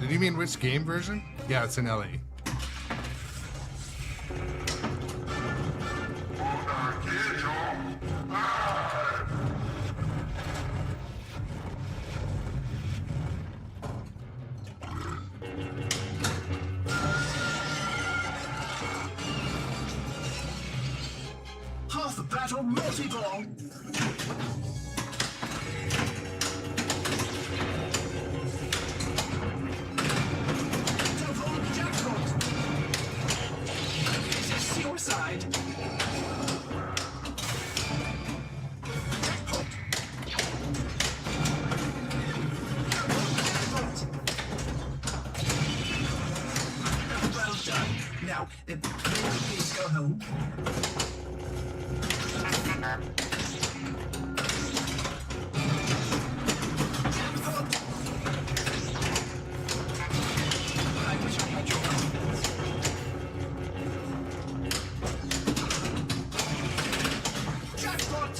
Did you mean which game version? Yeah, it's an LE. Half battle multi-ball. Double jackpot. This is suicide. Jackpot. Jackpot. Well done. Now, please go home. I wish I had your confidence. Jackpot!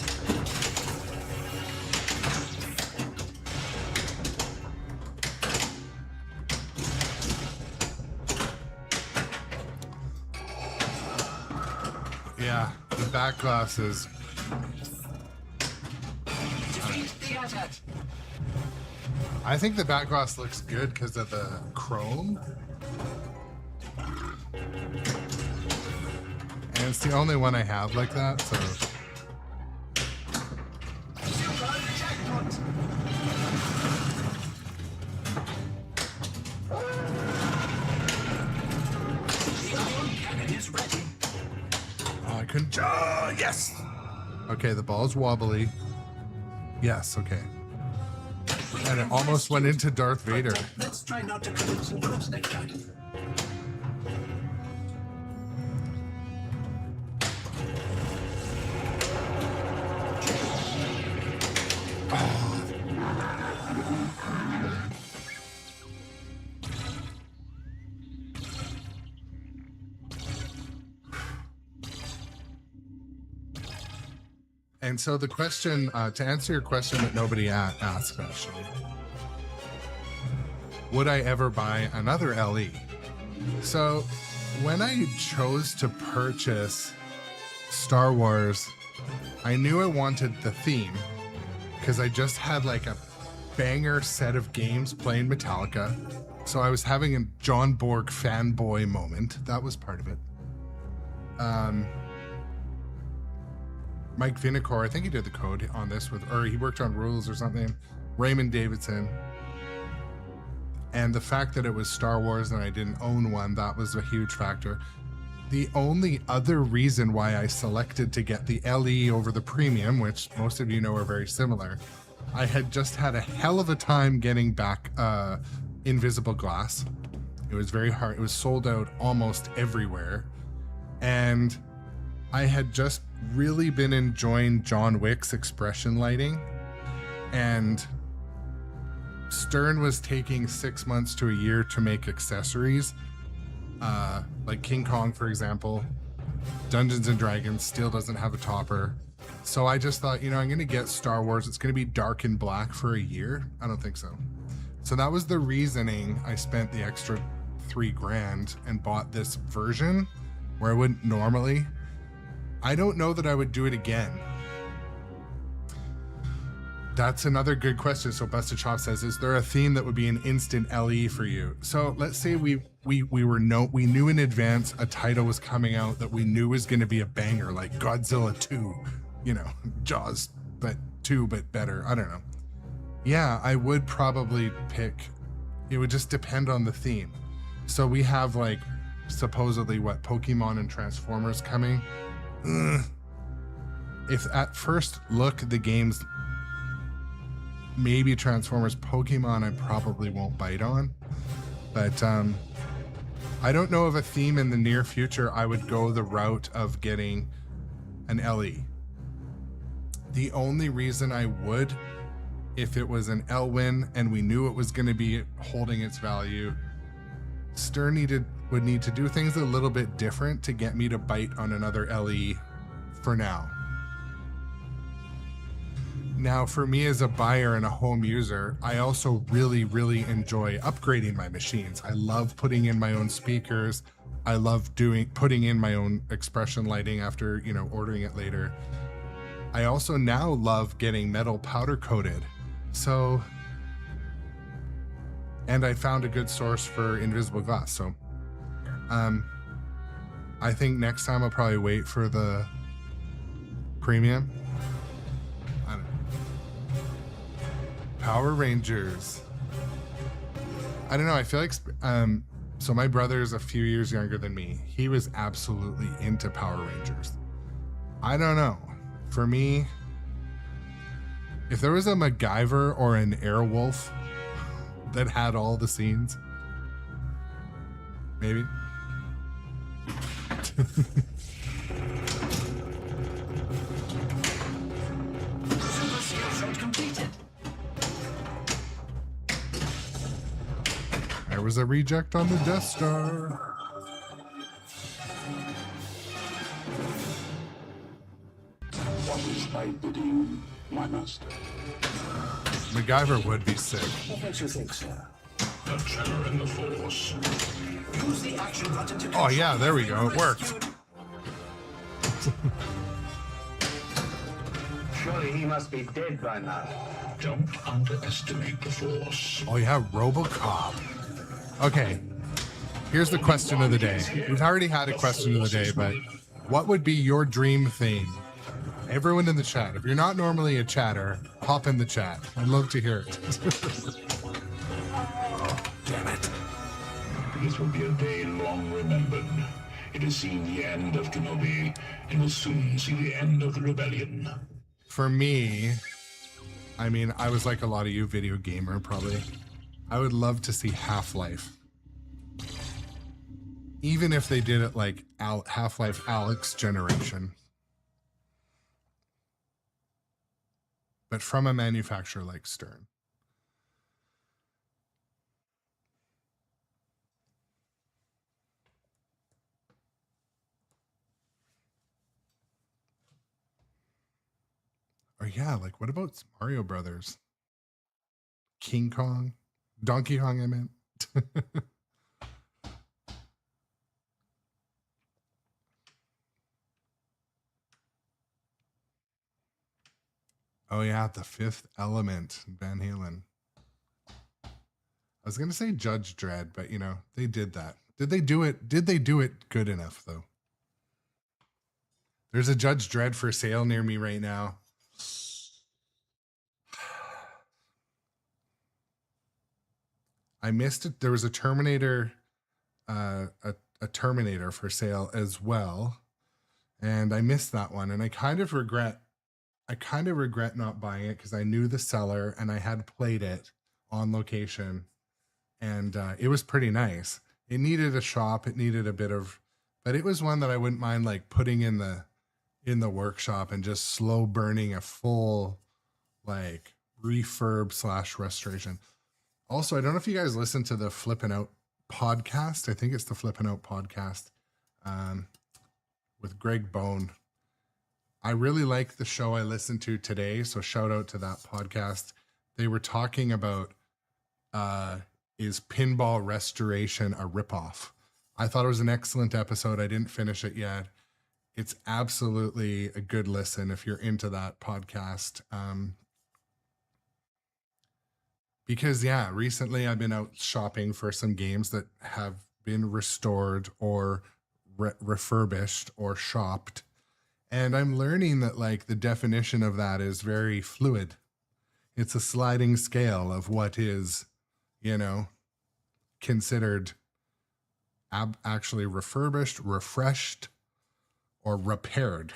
Yeah, the back glass is. Defeat the attack. I think the back glass looks good because of the chrome. And it's the only one I have like that, so. Super jackpot! The ion cannon is ready. Oh, I couldn't. Oh, yes! Okay, the ball's wobbly. Yes, okay. And it almost went into Darth Vader. Let's try not to commit some crimes next time. And so the question, to answer your question that nobody asked, actually, would I ever buy another LE? So when I chose to purchase Star Wars, I knew I wanted the theme because I just had like a banger set of games playing Metallica. So I was having a John Borg fanboy moment. That was part of it. Mike Vinicor, I think he did the code on this with, or he worked on rules or something. Raymond Davidson. And the fact that it was Star Wars and I didn't own one, that was a huge factor. The only other reason why I selected to get the LE over the premium, which most of you know are very similar, I had just had a hell of a time getting back Invisible Glass. It was very hard. It was sold out almost everywhere. And I had just really been enjoying John Wick's expression lighting, and Stern was taking 6 months to a year to make accessories, like King Kong, for example. Dungeons and Dragons still doesn't have a topper. So I just thought, you know, I'm going to get Star Wars. It's going to be dark and black for a year. I don't think so. So that was the reasoning I spent the extra $3,000 and bought this version where I wouldn't normally. I don't know that I would do it again. That's another good question. So Busted Chop says, is there a theme that would be an instant LE for you? So let's say we knew in advance a title was coming out that we knew was going to be a banger, like Godzilla 2, you know, Jaws, but 2, but better. I don't know. Yeah, I would probably pick, it would just depend on the theme. So we have like supposedly what, Pokemon and Transformers coming. If at first look the game's maybe Transformers, Pokemon I probably won't bite on, but I don't know of a theme in the near future I would go the route of getting an LE. The only reason I would, if it was an Elwyn and we knew it was going to be holding its value, Stern would need to do things a little bit different to get me to bite on another LE for now. Now, for me as a buyer and a home user, I also really, really enjoy upgrading my machines. I love putting in my own speakers. I love putting in my own expression lighting after, you know, ordering it later. I also now love getting metal powder coated. So, and I found a good source for Invisible Glass. So, I think next time I'll probably wait for the premium. I don't know. Power Rangers. I don't know. I feel like, so my brother's a few years younger than me. He was absolutely into Power Rangers. I don't know. For me, if there was a MacGyver or an Airwolf that had all the scenes, maybe. Super skill shot completed. There was a reject on the Death Star. What is thy bidding, my master? MacGyver would be sick. What makes you think, sir? A tremor in the force. Use the action button to Oh yeah, there we go. It worked. Surely he must be dead by now. Don't underestimate the force. Oh yeah, RoboCop. Okay, here's the question of the day. We've already had a question of the day, but what would be your dream theme? Everyone in the chat, if you're not normally a chatter, hop in the chat. I'd love to hear it. Damn it. This will be a day long remembered. It has seen the end of Kenobi and will soon see the end of the rebellion. For me, I mean, I was like a lot of you, video gamer probably. I would love to see Half-Life. Even if they did it like Half-Life Alyx generation. But from a manufacturer like Stern. Or yeah, like what about Mario Brothers? King Kong? Donkey Kong, I meant. Oh yeah, The Fifth Element, Van Halen. I was gonna say Judge Dredd, but you know, they did that. Did they do it? Did they do it good enough though? There's a Judge Dredd for sale near me right now. I missed it. There was a Terminator, a Terminator for sale as well, and I missed that one. And I kind of regret not buying it because I knew the seller and I had played it on location, and it was pretty nice. It needed a shop. It needed a bit of, but it was one that I wouldn't mind like putting in the workshop and just slow burning a full like refurb / restoration. Also, I don't know if you guys listen to the Flippin' Out podcast. I think it's the Flippin' Out podcast with Greg Bone. I really like the show I listened to today, so shout out to that podcast. They were talking about is Pinball Restoration a ripoff? I thought it was an excellent episode. I didn't finish it yet. It's absolutely a good listen if you're into that podcast. Because yeah, recently I've been out shopping for some games that have been restored or refurbished or shopped. And I'm learning that like the definition of that is very fluid. It's a sliding scale of what is, you know, considered actually refurbished, refreshed, or repaired.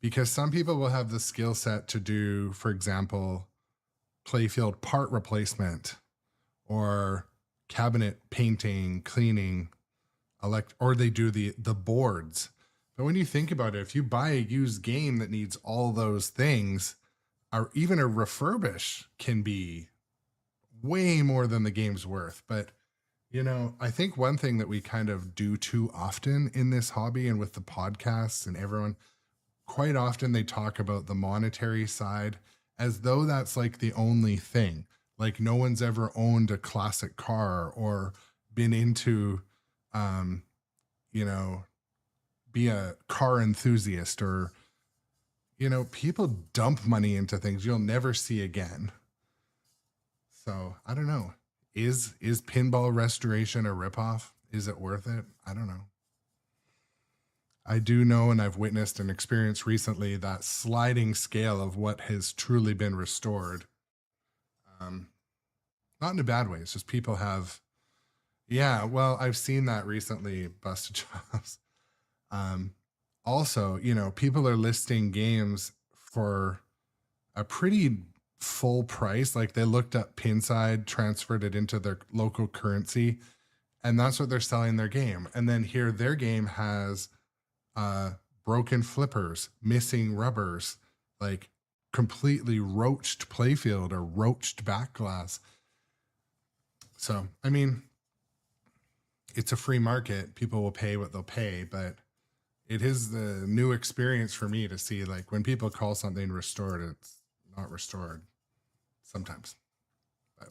Because some people will have the skill set to do, for example, playfield part replacement or cabinet painting, cleaning, or they do the boards. But when you think about it, if you buy a used game that needs all those things, or even a refurbish can be way more than the game's worth. But, you know, I think one thing that we kind of do too often in this hobby and with the podcasts and everyone, quite often they talk about the monetary side as though that's like the only thing. Like no one's ever owned a classic car or been into, you know, be a car enthusiast, or, you know, people dump money into things you'll never see again. So I don't know. Is Pinball Restoration a ripoff? Is it worth it? I don't know. I do know, and I've witnessed and experienced recently, that sliding scale of what has truly been restored. Not in a bad way. It's just people have, yeah, well, I've seen that recently, Busted Jobs. Also, you know, people are listing games for a pretty full price. Like they looked up Pinside, transferred it into their local currency, And that's what they're selling their game. And then here their game has broken flippers, missing rubbers, like completely roached playfield or roached back glass. So, I mean, it's a free market. People will pay what they'll pay, but it is the new experience for me to see, like, when people call something restored, it's not restored sometimes. But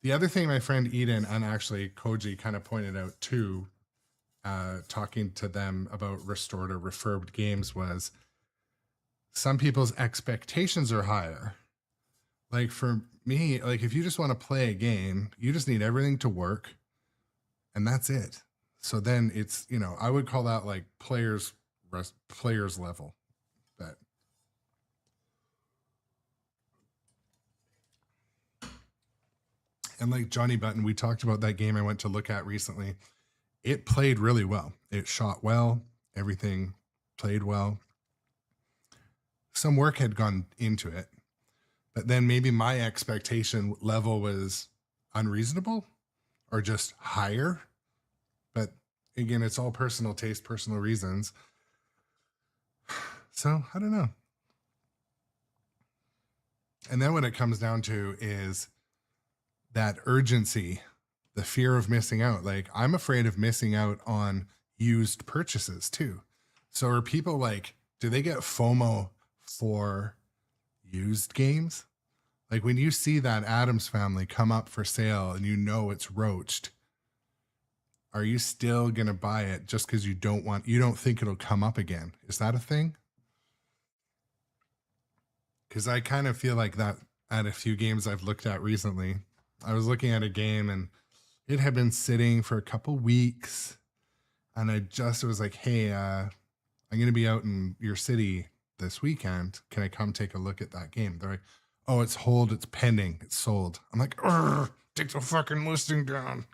the other thing my friend Eden and actually Koji kind of pointed out too, talking to them about restored or refurbed games, was some people's expectations are higher. Like for me, like if you just want to play a game, you just need everything to work and that's it. So then it's, you know, I would call that like players level. But and like Johnny Button, we talked about that game I went to look at recently. It played really well. It shot well. Everything played well. Some work had gone into it, but then maybe my expectation level was unreasonable or just higher. But again, it's all personal taste, personal reasons. So I don't know. And then what it comes down to is that urgency, the fear of missing out. Like I'm afraid of missing out on used purchases too. So are people like, do they get FOMO for used games? Like when you see that Addams Family come up for sale and you know it's roached, are you still going to buy it just because you don't think it'll come up again? Is that a thing? Because I kind of feel like that at a few games I've looked at recently. I was looking at a game and it had been sitting for a couple weeks and I just was like, hey, I'm going to be out in your city this weekend. Can I come take a look at that game? They're like, oh, it's pending, it's sold. I'm like, take the fucking listing down.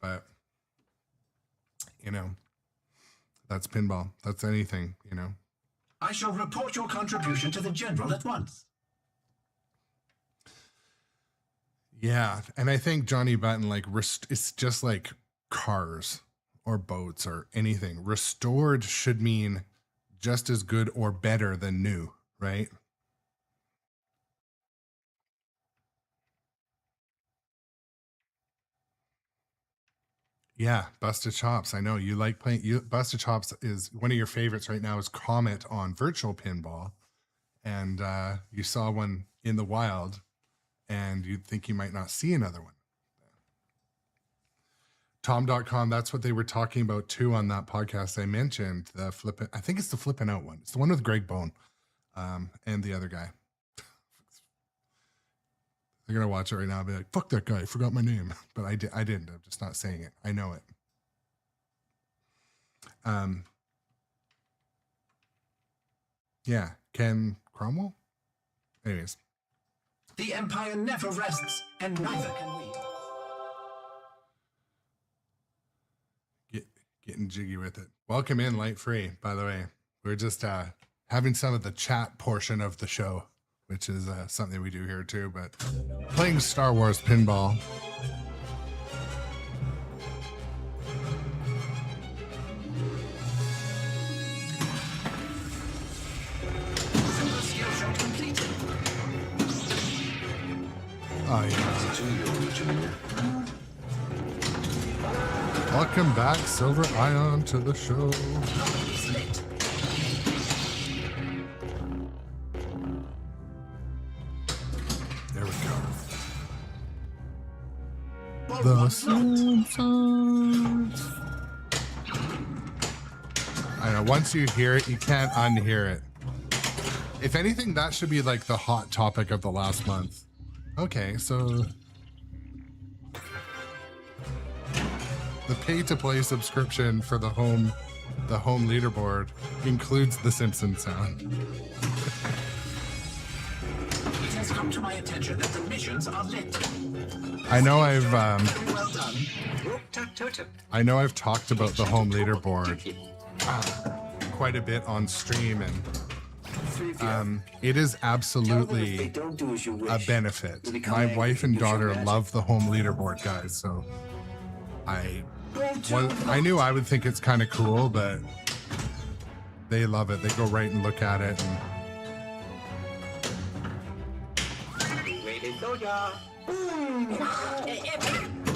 But, you know, that's pinball. That's anything, you know. I shall report your contribution to the general at once. Yeah, and I think Johnny Button, like, it's just like cars or boats or anything. Restored should mean just as good or better than new, right? Yeah, Busted Chops. I know you like playing. Busted Chops is one of your favorites right now. Is Comet on Virtual Pinball, and you saw one in the wild, and you'd think you might not see another one. Tom.com, that's what they were talking about too on that podcast I mentioned. I think it's the Flippin' Out one. It's the one with Greg Bone and the other guy. They're going to watch it right now and be like, fuck that guy, I forgot my name. But I didn't. I'm just not saying it. I know it. Yeah, Ken Cromwell? Anyways. The Empire never rests, and neither can we. Getting jiggy with it. Welcome in, Light Free, by the way. We're just having some of the chat portion of the show, which is something we do here too, but playing Star Wars Pinball. Oh yeah. Welcome back, Silver Ion, to the show. There we go. The Simpsons. I know, once you hear it, you can't unhear it. If anything, that should be like the hot topic of the last month. Okay, so the pay-to-play subscription for the home leaderboard includes the Simpsons sound. It has come to my attention that the missions are lit. I know I've Well done. I know I've talked about the home leaderboard quite a bit on stream, and it is absolutely a benefit. My wife and daughter love the home leaderboard, guys, so I knew I would think it's kind of cool, but they love it. They go right and look at it. And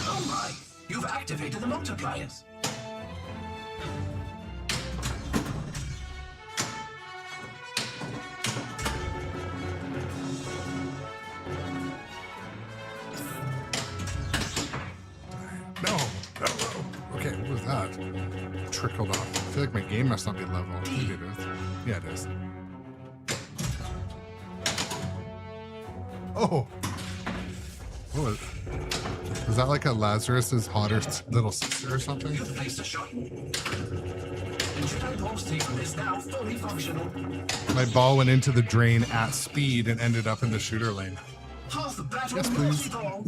Oh my! You've activated the multipliers. no. Okay, what was that? Trickled off. I feel like my game must not be level. Maybe it is. Yeah, it is. Oh! What was that like a Lazarus's hotter little sister or something? You've placed a shot. The Jedi ball station is now fully functional. My ball went into the drain at speed and ended up in the shooter lane. Half the battle Yes, was please. all.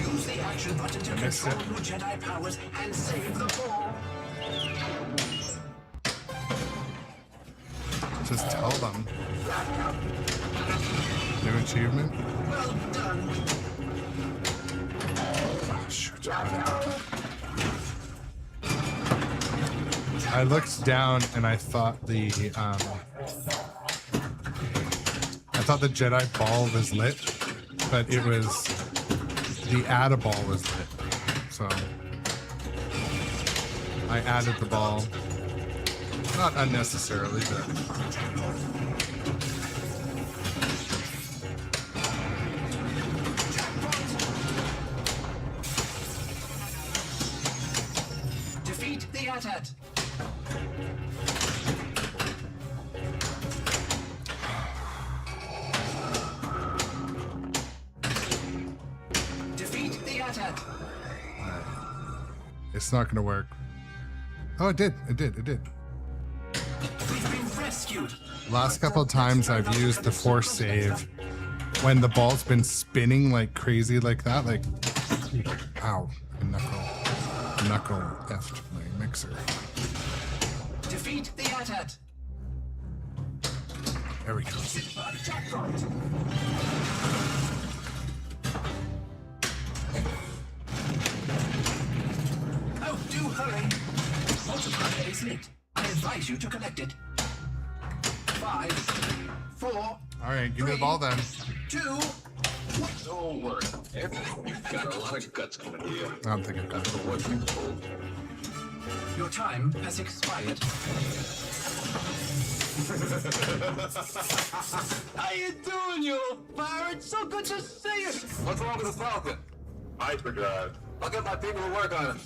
Use the action button to missed control it. your Jedi powers and save the ball. Just tell them. New achievement? Well done. Oh, shoot. I looked down and I thought the Jedi ball was lit, but it was the add ball was lit. So I added the ball, not unnecessarily, but Defeat the AT-AT. Defeat the AT-AT. it's not going to work. Oh, it did. It did. It did. We've been rescued. Last couple of times I've used the force save when the ball's been spinning like crazy like that, like, ow, knuckle effed my mixer. Defeat the AT-AT. There we go. Oh, do hurry. Multiplier is lit. I advise you to collect it. 5, 4, All right, give me the ball then. 2, Don't worry. You've got a lot of guts coming here. I don't think I've got it. What you told. your time has expired. How you doing, you old pirate? So good to see you. What's wrong with the Falcon? Hyperdrive. I'll get my people to work on it.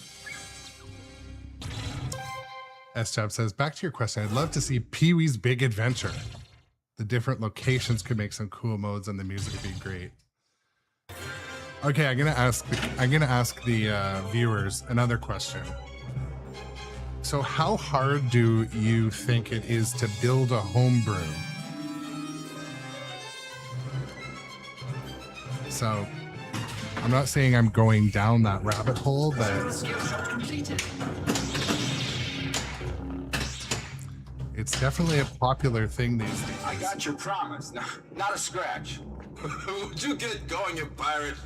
S-Chap says, back to your question, I'd love to see Pee-wee's Big Adventure. The different locations could make some cool modes and the music would be great. Okay, I'm gonna ask the viewers another question. So how hard do you think it is to build a homebrew? So I'm not saying I'm going down that rabbit hole, but Skill shot completed. it's definitely a popular thing these days. I got your promise. Not a scratch. Would you get going, you pirate?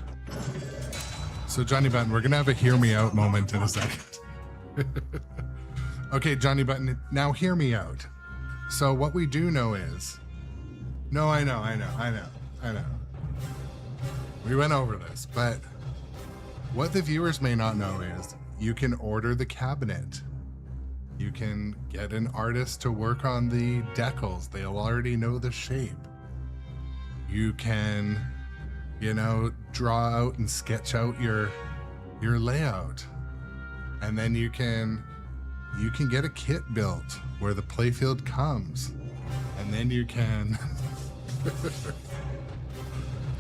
So Johnny Button, we're gonna have a hear me out moment in a second. Okay, Johnny Button, now hear me out. So what we do know is, no, I know. We went over this, but what the viewers may not know is you can order the cabinet. You can get an artist to work on the decals. They'll already know the shape. You can, draw out and sketch out your layout. And then you can you can get a kit built where the playfield comes, and then you can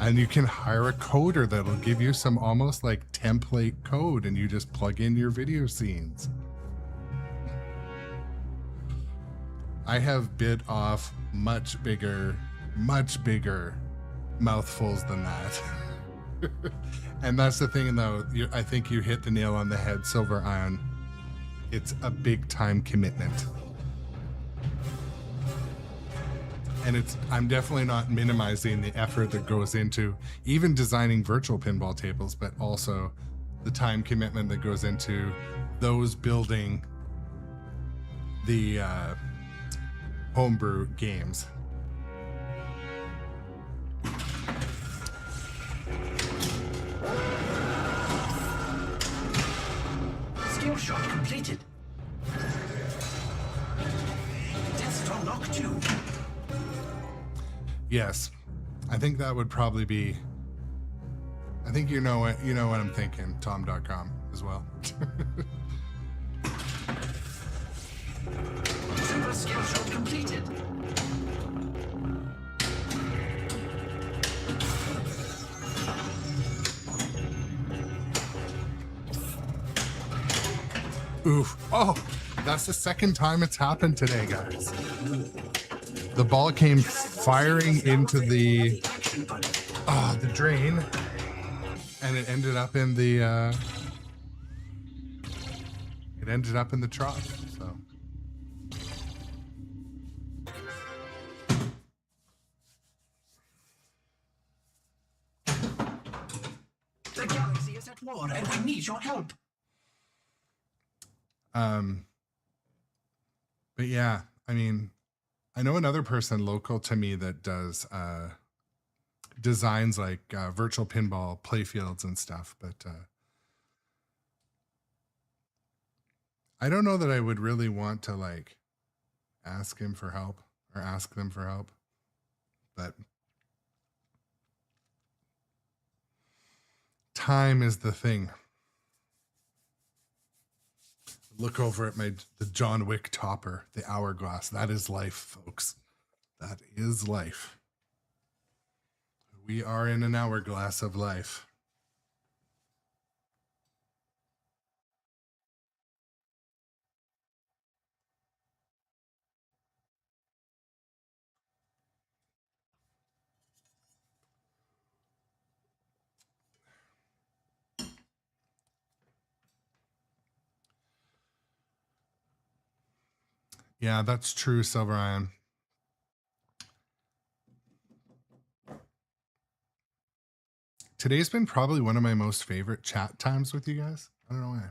and you can hire a coder that'll give you some almost like template code, and you just plug in your video scenes. I have bit off much bigger mouthfuls than that. And that's the thing, though. I think you hit the nail on the head, Silver Iron. It's a big time commitment. And I'm definitely not minimizing the effort that goes into even designing virtual pinball tables, but also the time commitment that goes into those building the homebrew games. Skill shot completed. Desktop knock 2. Yes, I think that would probably be. I think you know what I'm thinking. Tom.com as well. Silver skill shot completed. Oof. Oh, that's the second time it's happened today, guys. The ball came firing into the drain, and it ended up in the trough. So the galaxy is at war, and we need your help. But yeah, I mean, I know another person local to me that does designs like virtual pinball playfields and stuff, but I don't know that I would really want to like ask him for help or ask them for help. But time is the thing. Look over at the John Wick topper, the hourglass. That is life, folks. That is life. We are in an hourglass of life. Yeah, that's true, Silver Iron. Today's been probably one of my most favorite chat times with you guys. I don't know why.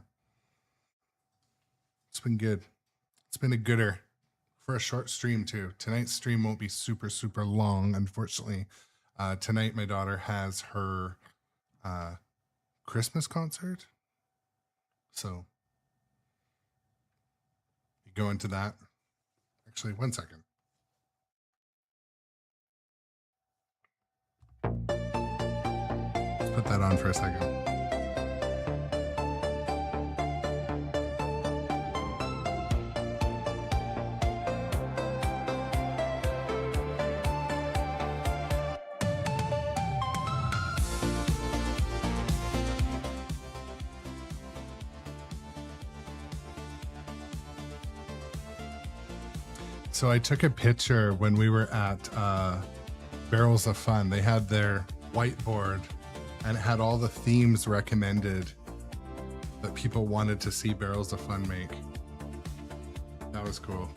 It's been good. It's been a gooder for a short stream too. Tonight's stream won't be super, super long, unfortunately. Tonight, my daughter has her Christmas concert. So you go into that. Actually, one second. Let's put that on for a second. So I took a picture when we were at Barrels of Fun. They had their whiteboard and it had all the themes recommended that people wanted to see Barrels of Fun make. That was cool.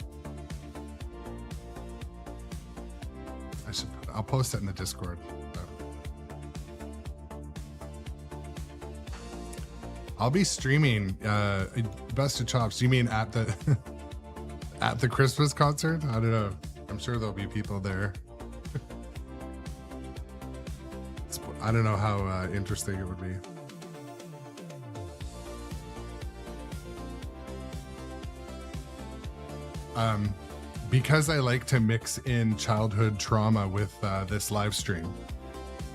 I'll post it in the Discord. I'll be streaming Busted Chops. You mean at the at the Christmas concert? I don't know. I'm sure there'll be people there. I don't know how interesting it would be. Because I like to mix in childhood trauma with this live stream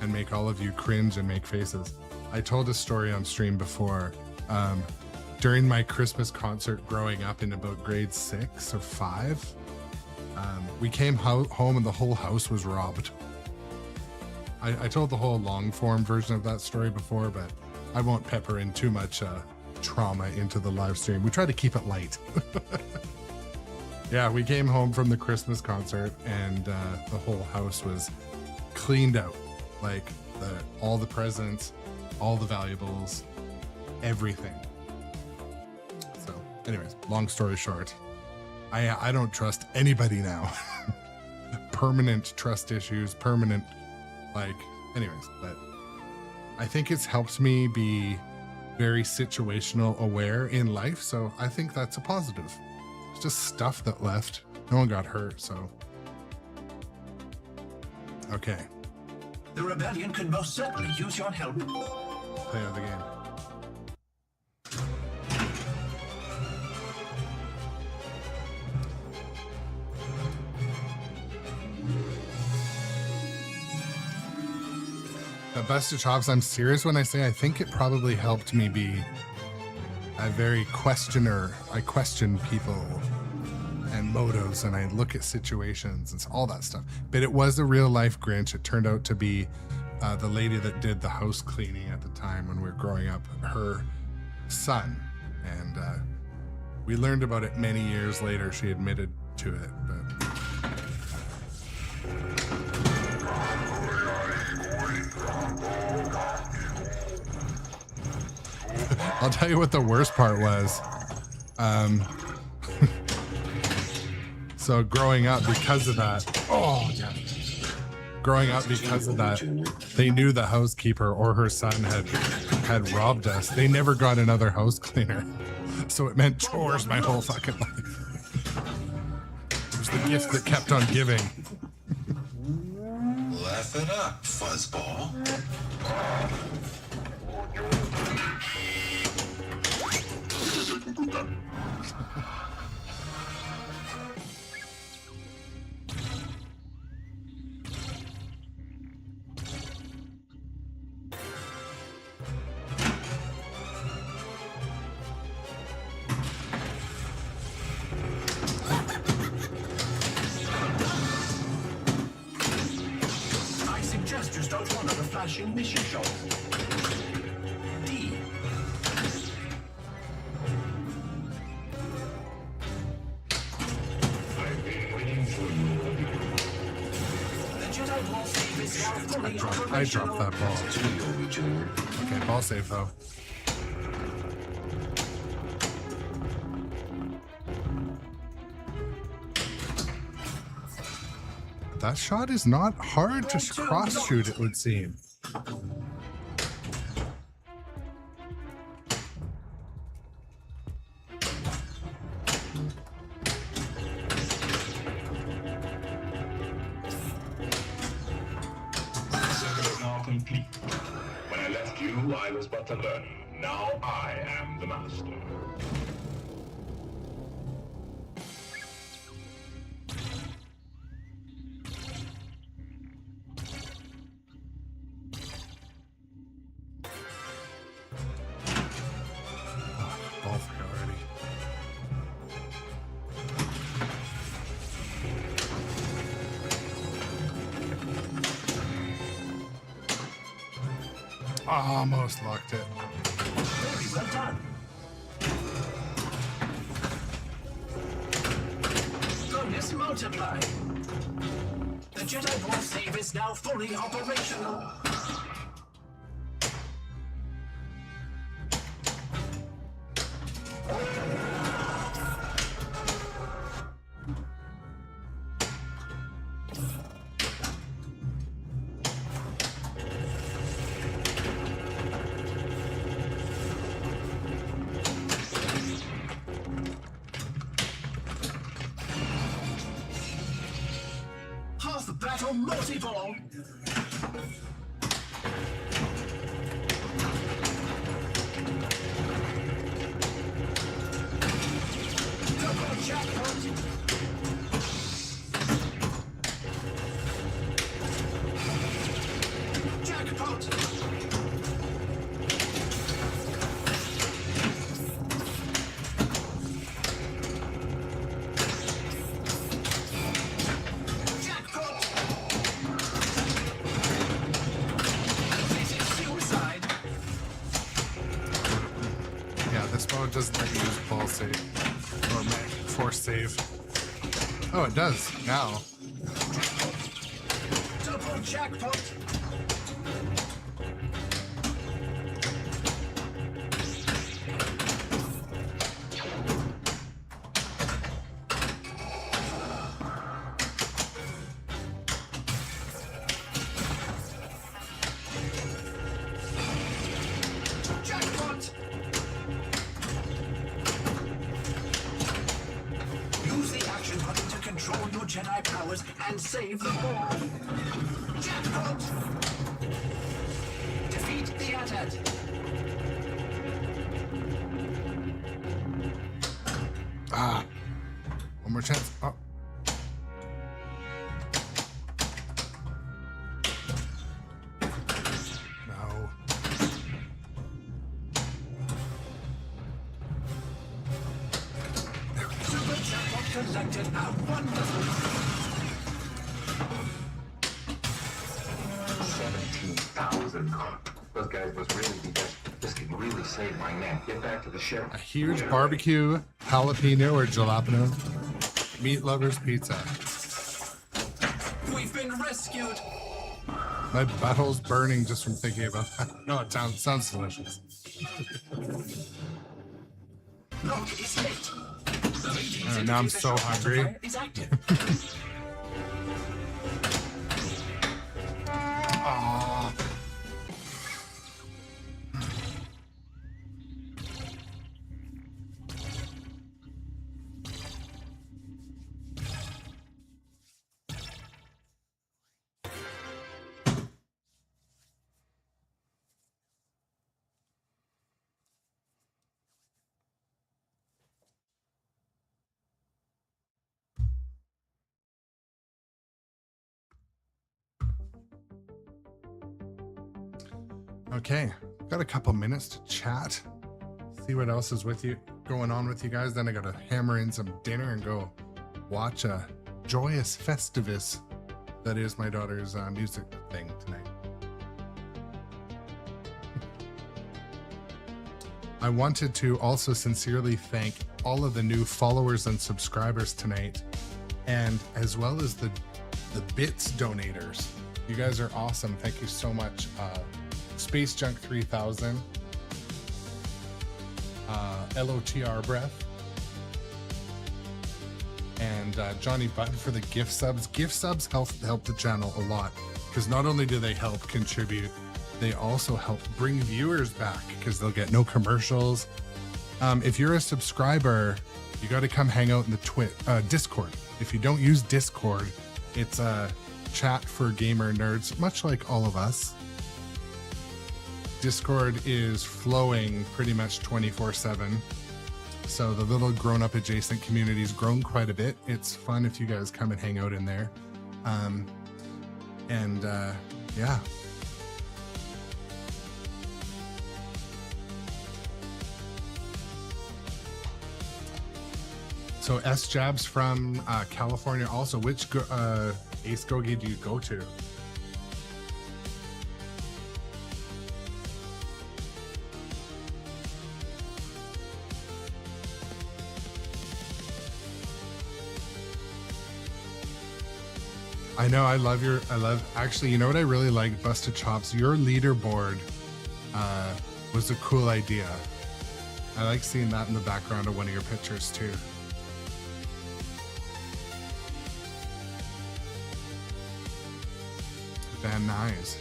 and make all of you cringe and make faces. I told a story on stream before. during my Christmas concert growing up in about grade 6 or 5, we came home and the whole house was robbed. I told the whole long form version of that story before, but I won't pepper in too much trauma into the live stream. We try to keep it light. Yeah, we came home from the Christmas concert and the whole house was cleaned out. Like all the presents, all the valuables, everything. So anyways, long story short, I don't trust anybody now. Permanent trust issues, permanent, like, anyways, but I think it's helped me be very situational aware in life. So I think that's a positive. It's just stuff that left. No one got hurt, so. Okay. The rebellion can most certainly use your help. Play out the game. Best of Chops, I'm serious when I say I think it probably helped me be a very questioner. I question people and motives and I look at situations and all that stuff. But it was a real life Grinch. It turned out to be the lady that did the house cleaning at the time when we were growing up, her son. And we learned about it many years later. She admitted to it. But I'll tell you what the worst part was. So growing up because of that, they knew the housekeeper or her son had robbed us. They never got another house cleaner. So it meant chores my whole fucking life. It was the gift that kept on giving. Laugh it up, fuzzball. I suggest you start one of the flashing mission shots. D. I've been waiting for you. The Jedi Ball save is now fully I dropped that ball. Okay, ball save though. That shot is not hard to cross shoot, it would seem. The circle is now complete. When I left you, I was but a learner. Now I am the master. Ball three already. Almost locked it. Very well done. Bonus multiply. The Jedi Ball save is now fully operational. Half battle multi-ball. Double jackpot. Jackpot. this mode doesn't let you use ball save or force save. Oh, it does now. Double jackpot. Jackpot. Use the action button to control your Jedi powers and save the ball. Jackpot. Defeat the AT-AT. Ah, one more chance. Oh. No. Super jackpot collected. How wonderful. 17,000. Those guys must really be desperate. This could really save my neck. Get back to the ship. A huge barbecue, jalapeno or jalapeno, meat lovers pizza. We've been rescued. My butthole's burning just from thinking about that. No, it sounds delicious. Lock is lit. The ratings Now I'm indicate the so shot hungry. multiplier is active. Ah. Okay, got a couple minutes to chat, see what else is going on with you guys. Then I gotta hammer in some dinner and go watch a joyous Festivus that is my daughter's music thing tonight. I wanted to also sincerely thank all of the new followers and subscribers tonight, and as well as the bits donators. You guys are awesome. Thank you so much. Space Junk 3000, LOTR Breath, and Johnny Button for the gift subs. Gift subs help the channel a lot, because not only do they help contribute, they also help bring viewers back, because they'll get no commercials. If you're a subscriber, you got to come hang out in the Discord. If you don't use Discord, it's a chat for gamer nerds, much like all of us. Discord is flowing pretty much 24/7. So the little grown-up adjacent community's grown quite a bit. It's fun if you guys come and hang out in there. Yeah. So S Jabs from California also. Which Ace Gogi do you go to? I know, actually, you know what I really like, Busted Chops? Your leaderboard was a cool idea. I like seeing that in the background of one of your pictures too. Van Nuys.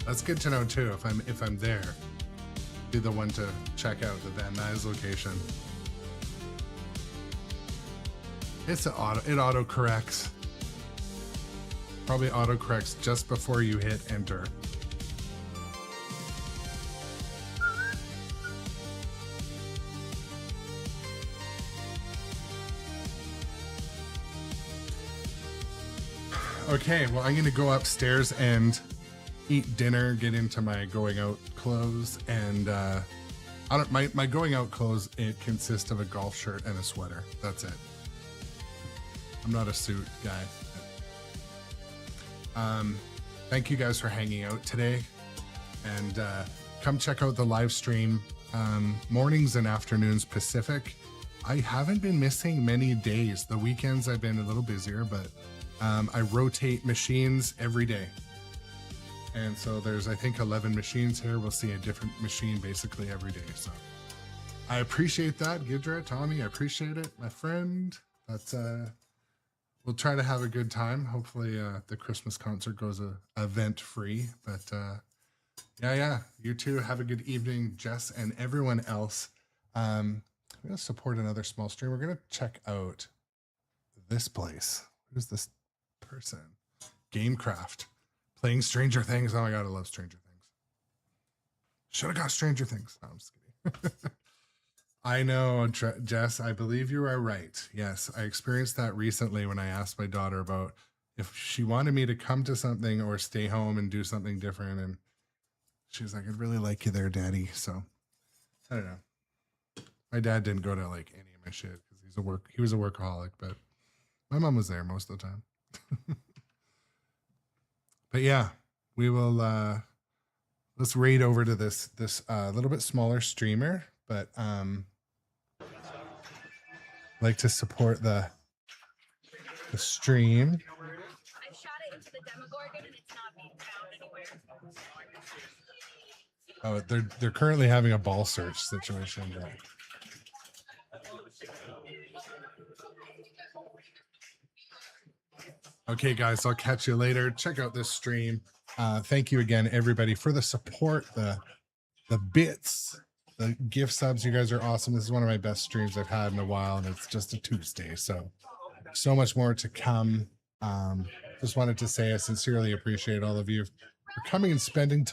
That's good to know too. If I'm there, be the one to check out the Van Nuys location. It auto corrects. Probably auto corrects just before you hit enter. Okay, well, I'm gonna go upstairs and eat dinner, get into my going out clothes, and my going out clothes, it consists of a golf shirt and a sweater. That's it. I'm not a suit guy. Thank you guys for hanging out today, and come check out the live stream mornings and afternoons Pacific. I haven't been missing many days. The weekends I've been a little busier, but I rotate machines every day. And so there's, I think, 11 machines here. We'll see a different machine basically every day. So I appreciate that, Gidra, Tommy. I appreciate it, my friend. That's we'll try to have a good time. Hopefully the Christmas concert goes event free. But yeah, you two have a good evening, Jess and everyone else. I'm gonna support another small stream. We're gonna check out this place. Who's this person? Gamecraft. Playing Stranger Things. Oh my god, I love Stranger Things. Should have got Stranger Things. No, I'm just kidding. I know, Jess, I believe you are right. Yes, I experienced that recently when I asked my daughter about if she wanted me to come to something or stay home and do something different. And she's like, I'd really like you there, Daddy. So I don't know. My dad didn't go to like any of my shit because he was a workaholic, but my mom was there most of the time. But yeah, we will let's raid over to this little bit smaller streamer, but like to support the stream. I shot it into the Demogorgon and it's not being found anywhere. Oh, they're currently having a ball search situation. Yeah. Okay, guys, I'll catch you later. Check out this stream. Thank you again, everybody, for the support, the bits, the gift subs. You guys are awesome. This is one of my best streams I've had in a while, and it's just a Tuesday, so much more to come. Just wanted to say I sincerely appreciate all of you for coming and spending time.